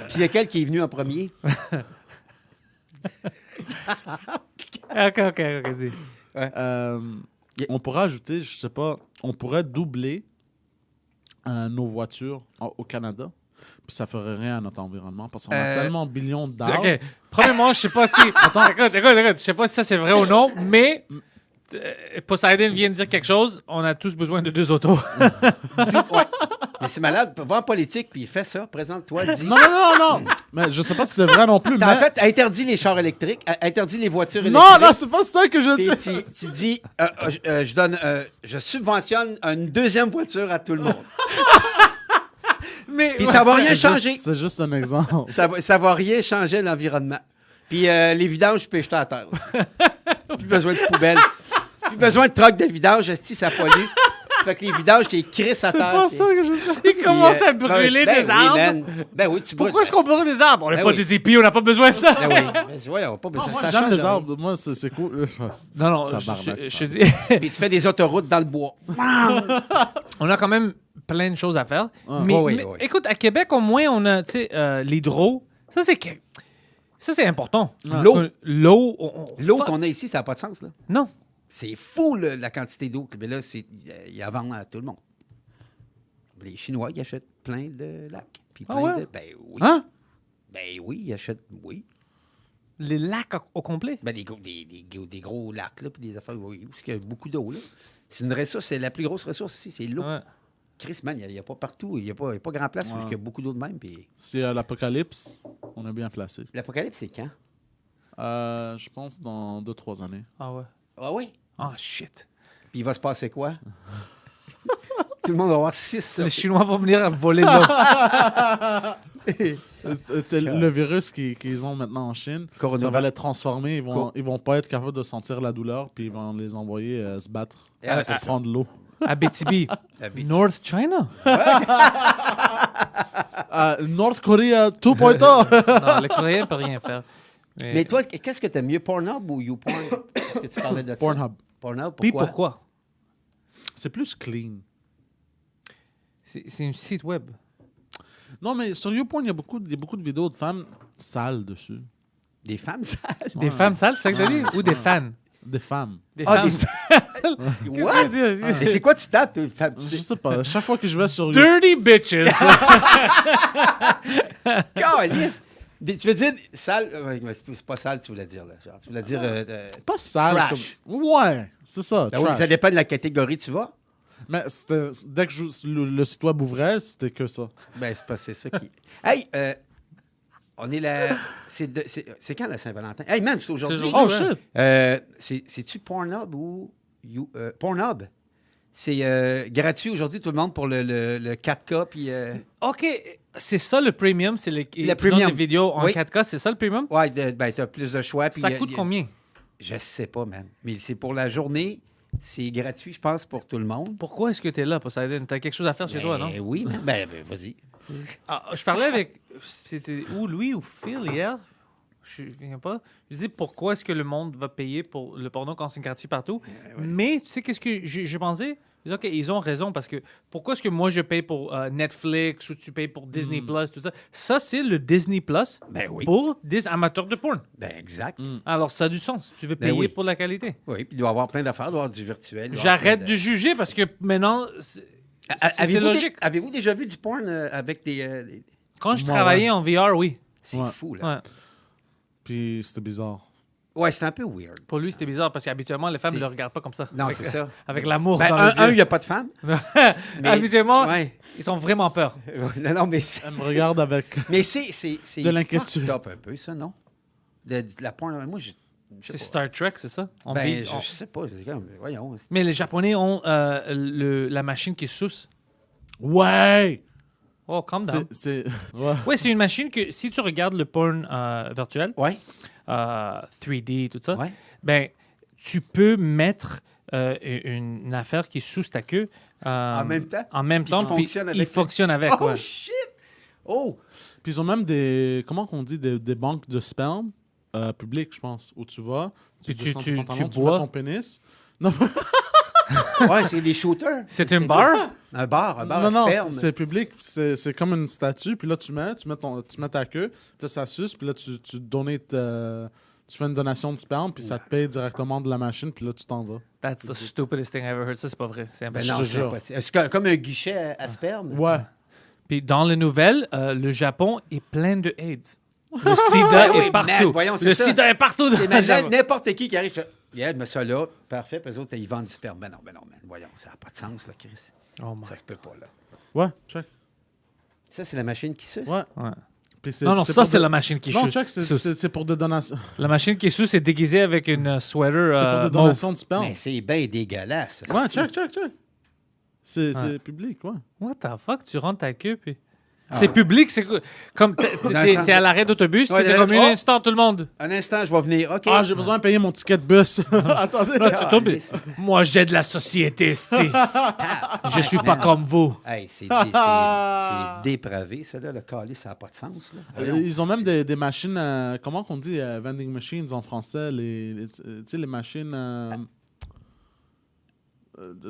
Puis lequel qui est venu en premier? OK, dis. On pourrait ajouter, je sais pas, on pourrait doubler nos voitures au Canada, puis ça ferait rien à notre environnement, parce qu'on a tellement de millions d'arbres. OK. Premièrement, je sais pas si... Écoute. Je sais pas si ça, c'est vrai ou non, mais... Poseidon vient de dire quelque chose. On a tous besoin de 2 autos. Ouais. Mais c'est malade. Va en politique, puis il fait ça. Présente-toi, dis. Non. Mais je sais pas si c'est vrai non plus. En Mais... fait, interdit les chars électriques, interdit les voitures électriques. Non, c'est pas ça que je Puis dis. tu dis, je subventionne une deuxième voiture à tout le monde. Mais Puis ça va rien changer. C'est juste un exemple. Ça va rien changer l'environnement. Puis les vidanges, je peux jeter à terre. Plus besoin de poubelles. Plus besoin de troc de vidange, esti, ça pollue. Fait que les vidanges, t'es crisses à C'est terre. pas ça que je dis. il commence à brûler ben des oui, arbres. man. Ben oui, tu brûles. Pourquoi est-ce qu'on brûle des arbres? On n'a Ben pas oui. des épis, on n'a pas besoin de ça. Ben oui. Ben, voyons, pas besoin. Moi, Ça j'aime change les rien. arbres. Moi, c'est cool. Non, Tabarnak, je dis... Puis tu fais des autoroutes dans le bois. On a quand même plein de choses à faire. Mais, Ouais, mais ouais. écoute, à Québec, au moins, on a, tu sais, l'hydro. Ça, c'est important. L'eau. L'eau. L'eau qu'on a ici, ça n'a pas de sens, là. Non. C'est fou, là, la quantité d'eau. Mais là, il y a à vendre à tout le monde. Les Chinois, ils achètent plein de lacs. Puis plein ouais? de... Ben oui. Hein? Ben oui, ils achètent... Oui. Les lacs au complet. Ben des gros lacs, là, puis des affaires... Oui, parce qu'il y a beaucoup d'eau, là. C'est une ressource, c'est la plus grosse ressource ici, c'est l'eau. Ouais. Chris, man, il n'y a pas partout. Il n'y a pas grand place, parce qu'il y a beaucoup d'eau de même. Puis C'est l'apocalypse. On est bien placé. l'apocalypse, c'est quand? Je pense dans 2-3 années. Ah ouais. Ah oui? Ah, shit. Puis il va se passer quoi? Tout le monde va avoir 6. Les Chinois vont venir voler de l'eau. C'est le virus qu'ils ont maintenant en Chine, ça Coronavirus. va les transformer. Ils vont pas être capables de sentir la douleur, puis ils vont les envoyer se battre Ah, pour prendre l'eau. Abitibi. Abitibi. North China. North Korea 2.0. Non, le Coréen ne peut rien faire. Mais toi, qu'est-ce que t'aimes mieux, Pornhub ou YouPorn? Est-ce que tu parlais de ça? Pornhub. Pornhub, Puis pourquoi? pourquoi? C'est plus clean. C'est un site web. Non, mais sur YouPorn, il y a beaucoup de vidéos de femmes sales dessus. Des femmes sales? Des femmes sales, c'est ça que t'as dit? Ou des fans? Des femmes. Des Ah, femmes. des Qu'est-ce que What? tu veux dire? Mais c'est quoi tu tapes? Je sais pas. Chaque fois que je vais sur Dirty bitches! Calisse! Tu veux dire sale? C'est pas sale, tu voulais dire. Là. Genre, tu voulais dire. pas sale. Trash. Ouais, c'est ça. Ben oui, trash. ça dépend de la catégorie tu vas. Mais dès que le site web ouvrait, c'était que ça. Ben, c'est ça qui. Hey, on est là. C'est quand la Saint-Valentin? Hey, man, c'est aujourd'hui. C'est Oh aujourd'hui. shit! C'est-tu Pornhub ou. Pornhub? C'est gratuit aujourd'hui, tout le monde, pour le 4K. Puis. OK, c'est ça le premium, c'est le premium. des vidéos en Oui. 4K, c'est ça le premium? Ouais, ben, t'as plus de choix. Puis Ça coûte combien? Je sais pas, man. Mais c'est pour la journée. C'est gratuit, je pense, pour tout le monde. Pourquoi est-ce que tu es là, Poseidon? T'as quelque chose à faire chez toi, non? Oui, man. Ben, vas-y. Ah, je parlais avec. C'était ou Louis ou Phil hier. Je ne viens pas. Je disais pourquoi est-ce que le monde va payer pour le porno quand c'est gratuit partout. Mais tu sais, qu'est-ce que j'ai pensé? Je dis, OK, ils ont raison parce que pourquoi est-ce que moi je paye pour Netflix ou tu payes pour Disney Plus, tout ça? Ça, c'est le Disney Plus Ben oui. pour des amateurs de porn. Ben, exact. Alors, ça a du sens. Tu veux Ben payer oui. pour la qualité. Oui, puis il doit y avoir plein d'affaires, il doit y avoir du virtuel. il doit y avoir J'arrête plein de juger parce que maintenant, c'est Avez-vous logique. Avez-vous déjà vu du porn avec des. Quand je Moi, travaillais en VR, oui. C'est Ouais. fou, là. Ouais. Puis c'était bizarre. Ouais, c'est un peu weird. Pour lui, c'était bizarre parce qu'habituellement, les femmes ne C'est- le regardent pas comme ça. Non, Avec- c'est ça. Avec l'amour Ben, dans un, les yeux. il n'y a pas de femme. mais- Habituellement, Ouais. ils ont vraiment peur. Non, mais Elle me regarde avec. mais c'est De l'inquiétude. fucked up un peu, ça, non? De la porn, moi, je sais C'est pas. Star Trek, c'est ça? On Ben, vit- je on- sais pas. C'est comme, voyons. Mais les Japonais ont la machine qui suce. Ouais! Oh, calm down. Ouais. Oui, c'est une machine que si tu regardes le porn virtuel, Ouais. 3D, tout ça, Ouais. ben, tu peux mettre une affaire qui suce ta queue. En même temps? En même Puis temps, qui puis fonctionne il avec- fonctionne avec. Oh, ouais. shit! Oh! Puis ils ont même des. Comment qu'on dit? Des banques de sperme publiques, je pense. Où tu vas, Puis descends tu ton pantalon, tu bois. mets ton pénis. Non, Ouais, c'est des shooters. C'est un bar? Un bar non, à non, sperme. c'est public. C'est comme une statue. Puis là, tu mets ta queue. Puis là, ça suce. Puis là, tu fais une donation de sperme. Puis ça te paye directement de la machine. Puis là, tu t'en vas. That's the stupidest thing I've ever heard. Ça, c'est pas vrai. C'est Ben impossible. non, Je te c'est jure. pas- c'est comme un guichet à sperme. Ouais. Puis dans les nouvelles, le Japon est plein de AIDS. Le sida Oui, est partout. man, voyons, c'est le ça. sida est partout. Dans le Imagine Japon. n'importe qui arrive, fait yeah, mets ça là, parfait, puis eux autres, ils vendent du sperme. Ben non, man, voyons, ça n'a pas de sens, là, Chris. Oh my. Ça se peut pas, là. Ouais, check. Ça, c'est la machine qui suce? Ouais. Ouais. Puis Non, non, c'est ça, pour c'est de- la machine qui Non, suce. check, Suce. c'est pour des donations. La machine qui suce est déguisée avec une sweater C'est pour des mauve. donations de sperme. Mais c'est bien dégueulasse. Ouais, check. C'est Ouais. public, ouais. What the fuck? Tu rentres ta queue, puis... C'est public, c'est comme Dans le centre- t'es à l'arrêt d'autobus, Ouais, puis t'es dans- comme un oh! instant, tout le monde. Un instant, je vais venir. OK. Ah, j'ai besoin de payer mon ticket de bus. Attendez. Là, tu tombes. Calisse. Moi, j'aide la société, c'ti. Je suis pas comme vous. Hey, c'est c'est dépravé, ça, là. Le calice, ça n'a pas de sens, là. Voyons. Ils ont même des machines, comment qu'on dit, vending machines en français, tu sais, les machines,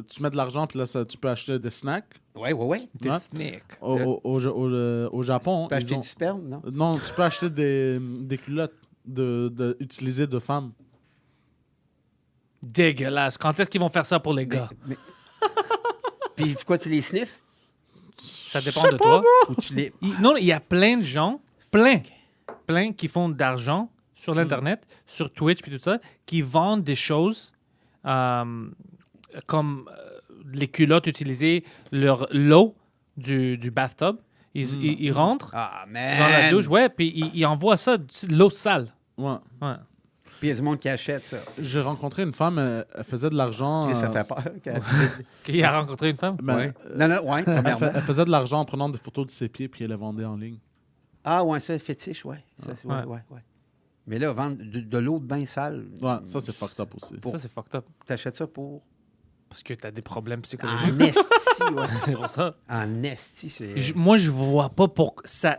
tu mets de l'argent, puis là, tu peux acheter des snacks. Ouais. Des Ouais. snakes. Au Japon, Tu peux acheter ils ont... du sperme, non? Non, tu peux acheter des culottes utilisées de femmes. Dégueulasse. Quand est-ce qu'ils vont faire ça pour les gars? Puis quoi, tu les sniffes? Ça dépend de toi. Ou tu les... Non, il y a plein de gens, plein qui font d'argent sur l'Internet, sur Twitch puis tout ça, qui vendent des choses comme les culottes utilisées, leur lot du bathtub. Ils rentrent Ah, man! dans la douche, ouais, puis ils envoient ça, l'eau sale. Ouais. Ouais. Puis il y a du monde qui achète ça. J'ai rencontré une femme, elle faisait de l'argent. Tu sais, ça fait peur. Qui a rencontré une femme? ben, Ouais. Non, ouais, elle, premièrement. elle faisait de l'argent en prenant des photos de ses pieds, puis elle les vendait en ligne. Ah, ouais, ça, fétiche, ouais. Ça, c'est- Ouais. ouais. Mais là, vendre de l'eau de bain sale. Ouais, ça, c'est fucked up aussi. Pour- Ça, c'est fucked up. T'achètes ça pour. Parce que t'as des problèmes psychologiques. En esti, ouais. C'est pour ça. En esti, c'est. Moi, je vois pas pour... Ça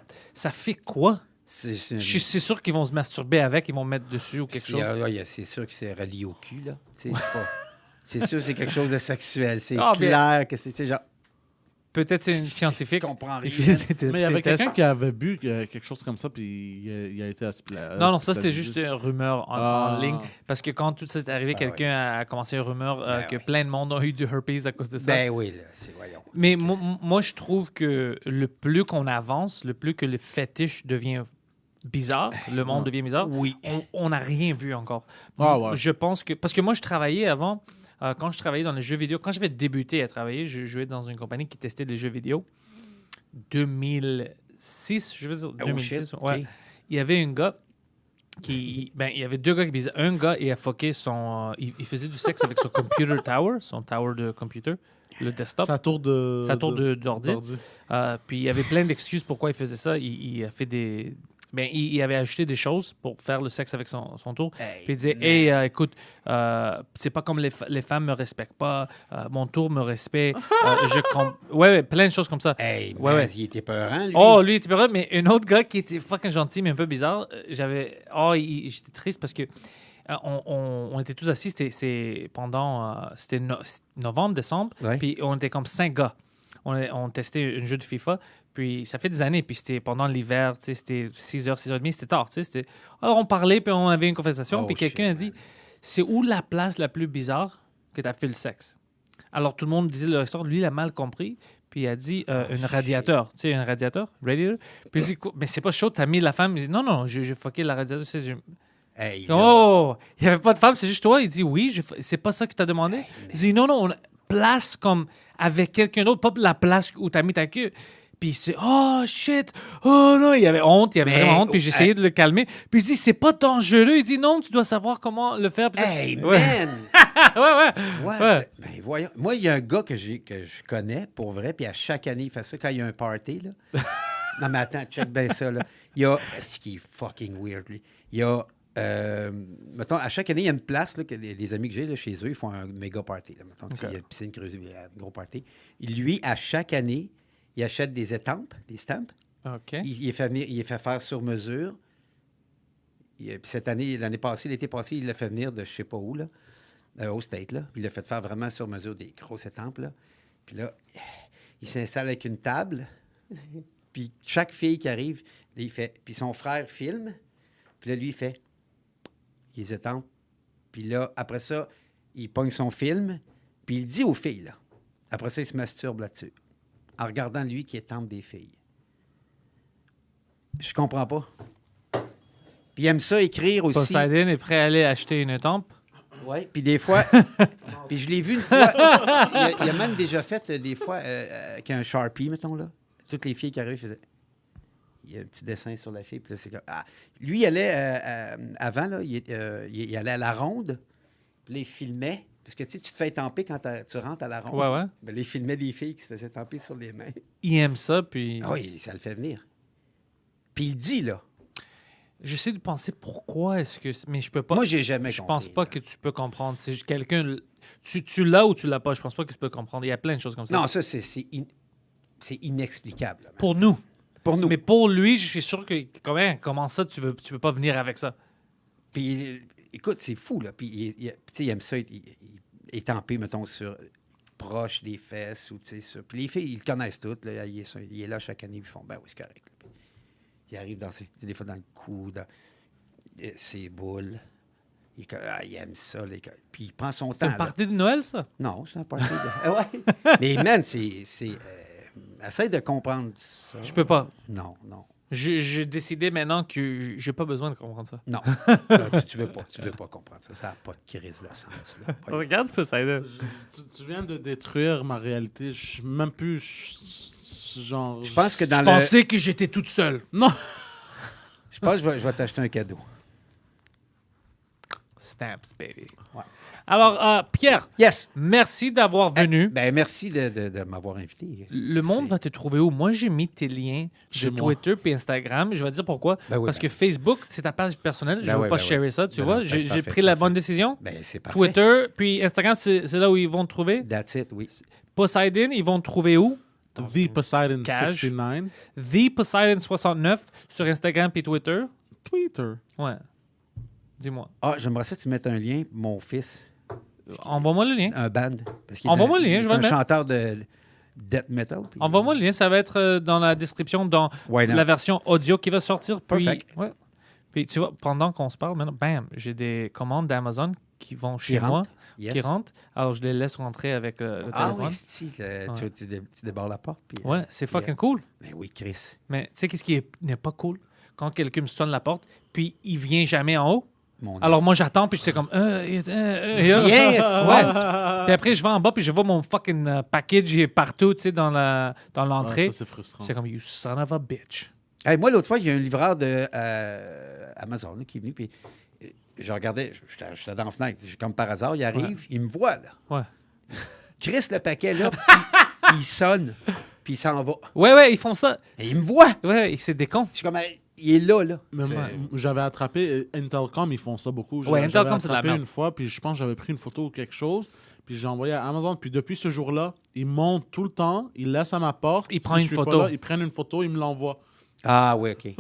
fait quoi? C'est C'est sûr qu'ils vont se masturber avec, ils vont mettre dessus ou quelque chose. C'est sûr que c'est relié au cul, là. Tu sais, c'est pas- c'est sûr que c'est quelque chose de sexuel. C'est Ah, bien. clair que c'est genre. peut-être c'est une scientifique. Je comprends rien. Mais il y avait quelqu'un qui avait bu quelque chose comme ça, puis il a été Non, ça c'était juste une rumeur en ligne. Parce que quand tout ça est arrivé, Ben quelqu'un a commencé une rumeur que oui. plein de monde ont eu du herpes à cause de ça. Ben oui, là, voyons. Mais moi, je trouve que le plus qu'on avance, le plus que le fétiche devient bizarre, le monde devient bizarre, Oui. on n'a rien vu encore. Ah ouais. Je pense que... Parce que moi, je travaillais avant, quand je travaillais dans les jeux vidéo, quand j'avais débuté à travailler, je jouais dans une compagnie qui testait les jeux vidéo. 2006, je veux dire, 2006. shit, Ouais. ok. Il y avait un gars il y avait deux gars qui disaient, un gars, il a fucké son... il faisait du sexe avec son computer tower, son tower de computer, le desktop. Sa tour d'ordi. Puis il y avait plein d'excuses pourquoi il faisait ça. Il a fait des... il avait ajouté des choses pour faire le sexe avec son tour. Hey, Puis il disait, écoute, c'est pas comme les femmes me respectent pas, mon tour me respecte. Ouais, plein de choses comme ça. Hey, Ouais, man, ouais. il était peurant, lui. Oh, lui, il était peureux, mais un autre gars qui était fucking gentil, mais un peu bizarre, j'étais triste parce que on était tous assis, c'était novembre, décembre, Ouais. puis on était comme 5 gars. On testait un jeu de FIFA, puis ça fait des années, puis c'était pendant l'hiver, tu sais, c'était 6h, 6h30, c'était tard, tu sais. Alors on parlait, puis on avait une conversation, Oh, puis quelqu'un a shit, dit, man. c'est où la place la plus bizarre que tu as fait le sexe? Alors tout le monde disait le restaurant, lui, il a mal compris, puis il a dit un radiateur, tu sais, un radiateur, radiator. Puis il dit, mais c'est pas chaud, t'as mis la femme. Il dit, non, j'ai fucké la radiateur. Tu sais, Hey, là. oh, il n'y avait pas de femme, c'est juste toi. Il dit, oui, c'est pas ça que t'as demandé. Il dit, non, place comme avec quelqu'un d'autre, pas la place où t'as mis ta queue. Puis c'est, oh shit, oh non, il avait honte, il avait Mais- vraiment honte, puis j'essayais de le calmer. Puis il dit, c'est pas dangereux. Il dit, non, tu dois savoir comment le faire. Puis Hey, ouais. man! ouais. What? Ouais. Ben, voyons. Moi, il y a un gars que je connais, pour vrai, puis à chaque année, il fait ça quand il y a un party, là. Non, mais attends, check bien ça, là. Il y a... Ce qui est fucking weird, lui. Il y a... mettons, à chaque année, il y a une place, là, que les amis que j'ai, là, chez eux, ils font un méga party, là. Mettons, OK. il y a une piscine creusée, il y a un gros party. Lui, à chaque année, il achète des étampes, des stamps. OK. Il les fait venir, il les fait faire sur mesure. Puis cette année, l'été passé, il l'a fait venir de je sais pas où, là, au State, là. Il l'a fait faire vraiment sur mesure des grosses étampes, là. Puis là, il s'installe avec une table. Puis chaque fille qui arrive, là, il fait... Puis son frère filme. Puis là, lui, il fait... Il les étampe. Puis là, après ça, il pogne son film. Puis il dit aux filles, là. Après ça, il se masturbe là-dessus. En regardant lui qui étampe des filles. Je comprends pas. Puis il aime ça écrire aussi. Poseidon est prêt à aller acheter une étampe. Oui, puis des fois... puis je l'ai vu une fois. Il a même déjà fait des fois avec un Sharpie, mettons, là. Toutes les filles qui arrivent, faisaient... Il y a un petit dessin sur la fille, puis là, c'est comme... Ah. Lui, il allait... avant, là, il allait à la ronde, puis là, il filmait. Parce que, tu sais, tu te fais étamper quand tu rentres à la ronde. Ouais. Ben, là, il filmait des filles qui se faisaient étamper sur les mains. Il aime ça, puis... Ah oui, ça le fait venir. Puis il dit, là... J'essaie de penser pourquoi est-ce que... Mais je peux pas... Moi, j'ai jamais Je compris. pense pas que tu peux comprendre. C'est juste quelqu'un... Tu l'as ou tu l'as pas. Je pense pas que tu peux comprendre. Il y a plein de choses comme ça. Non, ça, c'est inexplicable. Là. Pour nous. Pour nous. Mais pour lui, je suis sûr que... Comment ça, tu peux pas venir avec ça? Puis, écoute, c'est fou, là. Puis, il aime ça, étamper, mettons, proche des fesses. Ou, ça. Puis les filles, ils le connaissent toutes. Là, il est là chaque année, puis ils font, ben oui, c'est correct. Là. Puis, il arrive des fois dans le cou, dans ses boules. Il aime ça. Puis il prend son temps. C'est une partie de Noël, ça? Non, c'est un party de... ouais. Mais, man, essaye de comprendre ça. Je peux pas. Non. J'ai décidé maintenant que j'ai pas besoin de comprendre ça. Non, tu veux pas comprendre ça. Ça n'a pas de crise de sens. Là. Regarde Poseidon. Tu viens de détruire ma réalité. Je suis même plus... genre... Je pense que dans Je pensais que j'étais toute seule. Non! Je pense que je vais t'acheter un cadeau. Stamps, baby. Ouais. Alors, Pierre, Yes! merci d'avoir venu. Ben, merci de m'avoir invité. Le monde va te trouver où? Moi, j'ai mis tes liens Chez de moi. Twitter puis Instagram. Je vais te dire pourquoi. Ben oui, Parce ben. que Facebook, c'est ta page personnelle. Je Ben ne veux oui, pas ben sharer ça, tu Ben vois. non, J'ai parfait, pris la parfait. bonne décision. Ben, c'est parfait. Twitter, puis Instagram, c'est là où ils vont te trouver. That's it, oui. Poseidon, ils vont te trouver où? The Poseidon cage. 69. The Poseidon 69 sur Instagram puis Twitter. Twitter. Ouais. Dis-moi. Ah, j'aimerais ça que tu mettes un lien pour mon fils. Envoie-moi le lien. Un band. Parce qu'il Envoie-moi le lien, il je est vais un le mettre. chanteur de death metal. Puis, Envoie-moi le lien, ça va être dans la description dans Why not? la version audio qui va sortir. Puis, Perfect. ouais. Puis tu vois, pendant qu'on se parle, maintenant, bam, j'ai des commandes d'Amazon qui vont chez moi, Yes. qui rentrent. Alors, je les laisse rentrer avec le Ah téléphone. oui, si, tu débarres la porte. Puis, Ouais, c'est fucking cool. Ben oui, Chris. Mais tu sais, qu'est-ce qui n'est pas cool? Quand quelqu'un me sonne la porte, puis il vient jamais en haut. Mon Alors esti. moi, j'attends, puis j'étais comme... Yes! Ouais. Puis après, je vais en bas, puis je vois mon fucking package il est partout, tu sais, dans l'entrée. Ouais, ça, c'est frustrant. C'est comme, you son of a bitch. Hey, moi, l'autre fois, il y a un livreur de Amazon là, qui est venu, puis je regardais, j'étais dans la fenêtre, comme par hasard, il arrive, il me voit, là. Ouais. Chris, le paquet, là, puis il sonne, puis il s'en va. Ouais, ils font ça. Et il me voit! Ouais, c'est des cons. Je suis comme, hey, il est là, là. Mais moi, j'avais attrapé Intelcom, ils font ça beaucoup. Ouais, Intelcom, J'avais c'est de la attrapé merde. une fois, puis je pense que j'avais pris une photo ou quelque chose, puis j'ai envoyé à Amazon. Puis depuis ce jour-là, ils montent tout le temps, ils laissent à ma porte. Ils Si prennent je une suis pas photo. là, ils prennent une photo, ils me l'envoient. Ah, oui, OK. Ouais,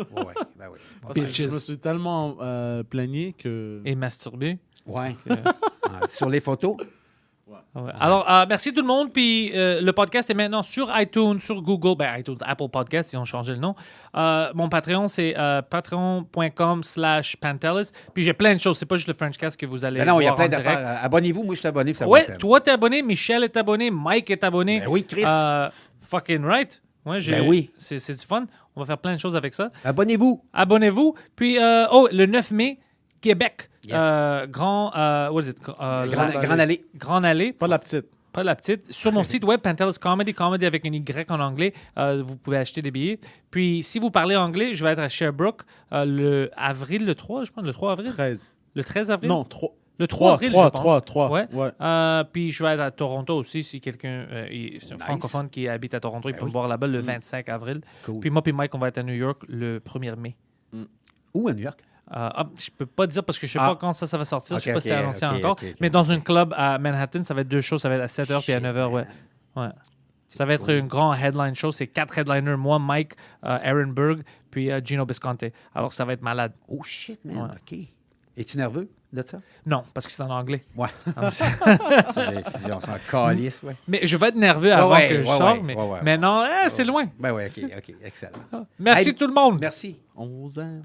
ben oui. Parce que je Bitches. me suis tellement plaigné que... Et masturber. Ouais. Sur les photos. Ouais. Alors, merci tout le monde. Puis le podcast est maintenant sur iTunes, sur Google, iTunes, Apple Podcasts, ils ont changé le nom. Mon Patreon, c'est patreon.com/Pantelis. Puis j'ai plein de choses. C'est pas juste le Frenchcast que vous allez Ben non, il y a voir plein en direct. d'affaires. Abonnez-vous, moi, je suis abonné, puis ça vaut la Ouais, peine. toi, t'es abonné, Michel est abonné, Mike est abonné. Ben oui, Chris. Fucking right. Ouais, Ben oui. C'est du fun. On va faire plein de choses avec ça. Abonnez-vous. Abonnez-vous. Puis, le 9 mai, Québec. Yes. What is it? Grande allée. Grande Allée. Pas la petite. Pas la petite. Sur mon site web, Pantelis Comedy, comedy avec une Y en anglais, vous pouvez acheter des billets. Puis, si vous parlez anglais, je vais être à Sherbrooke le 3, je pense, le 3 avril. 13. Le 13 avril? Non, 3. Le 3 avril, je pense. 3. Ouais. Ouais. Puis je vais être à Toronto aussi, si quelqu'un, c'est un Nice. francophone qui habite à Toronto, il peut me voir là-bas le 25 avril. Cool. Puis moi puis Mike, on va être à New York le 1er mai. Où à New York? Je peux pas dire parce que je sais pas quand ça va sortir, je sais Ok, pas si c'est ok, annoncé ok, encore. ok, ok. Mais dans un club à Manhattan, ça va être 2 shows, ça va être à 7h puis à 9h, ouais. Ça va être un grand headline show, c'est 4 headliners, moi, Mike, Aaron Berg, puis Gino Bisconte. Alors ça va être malade. Oh shit, man. Ouais. OK. Es-tu nerveux de ça? Non, parce que c'est en anglais. Ouais. On s'en calisse, ouais. Mais je vais être nerveux avant ouais, que je ouais, sorte, ouais, mais non, c'est loin. Ben ouais, OK, excellent. Merci Hey, tout le monde. Merci. On vous aime.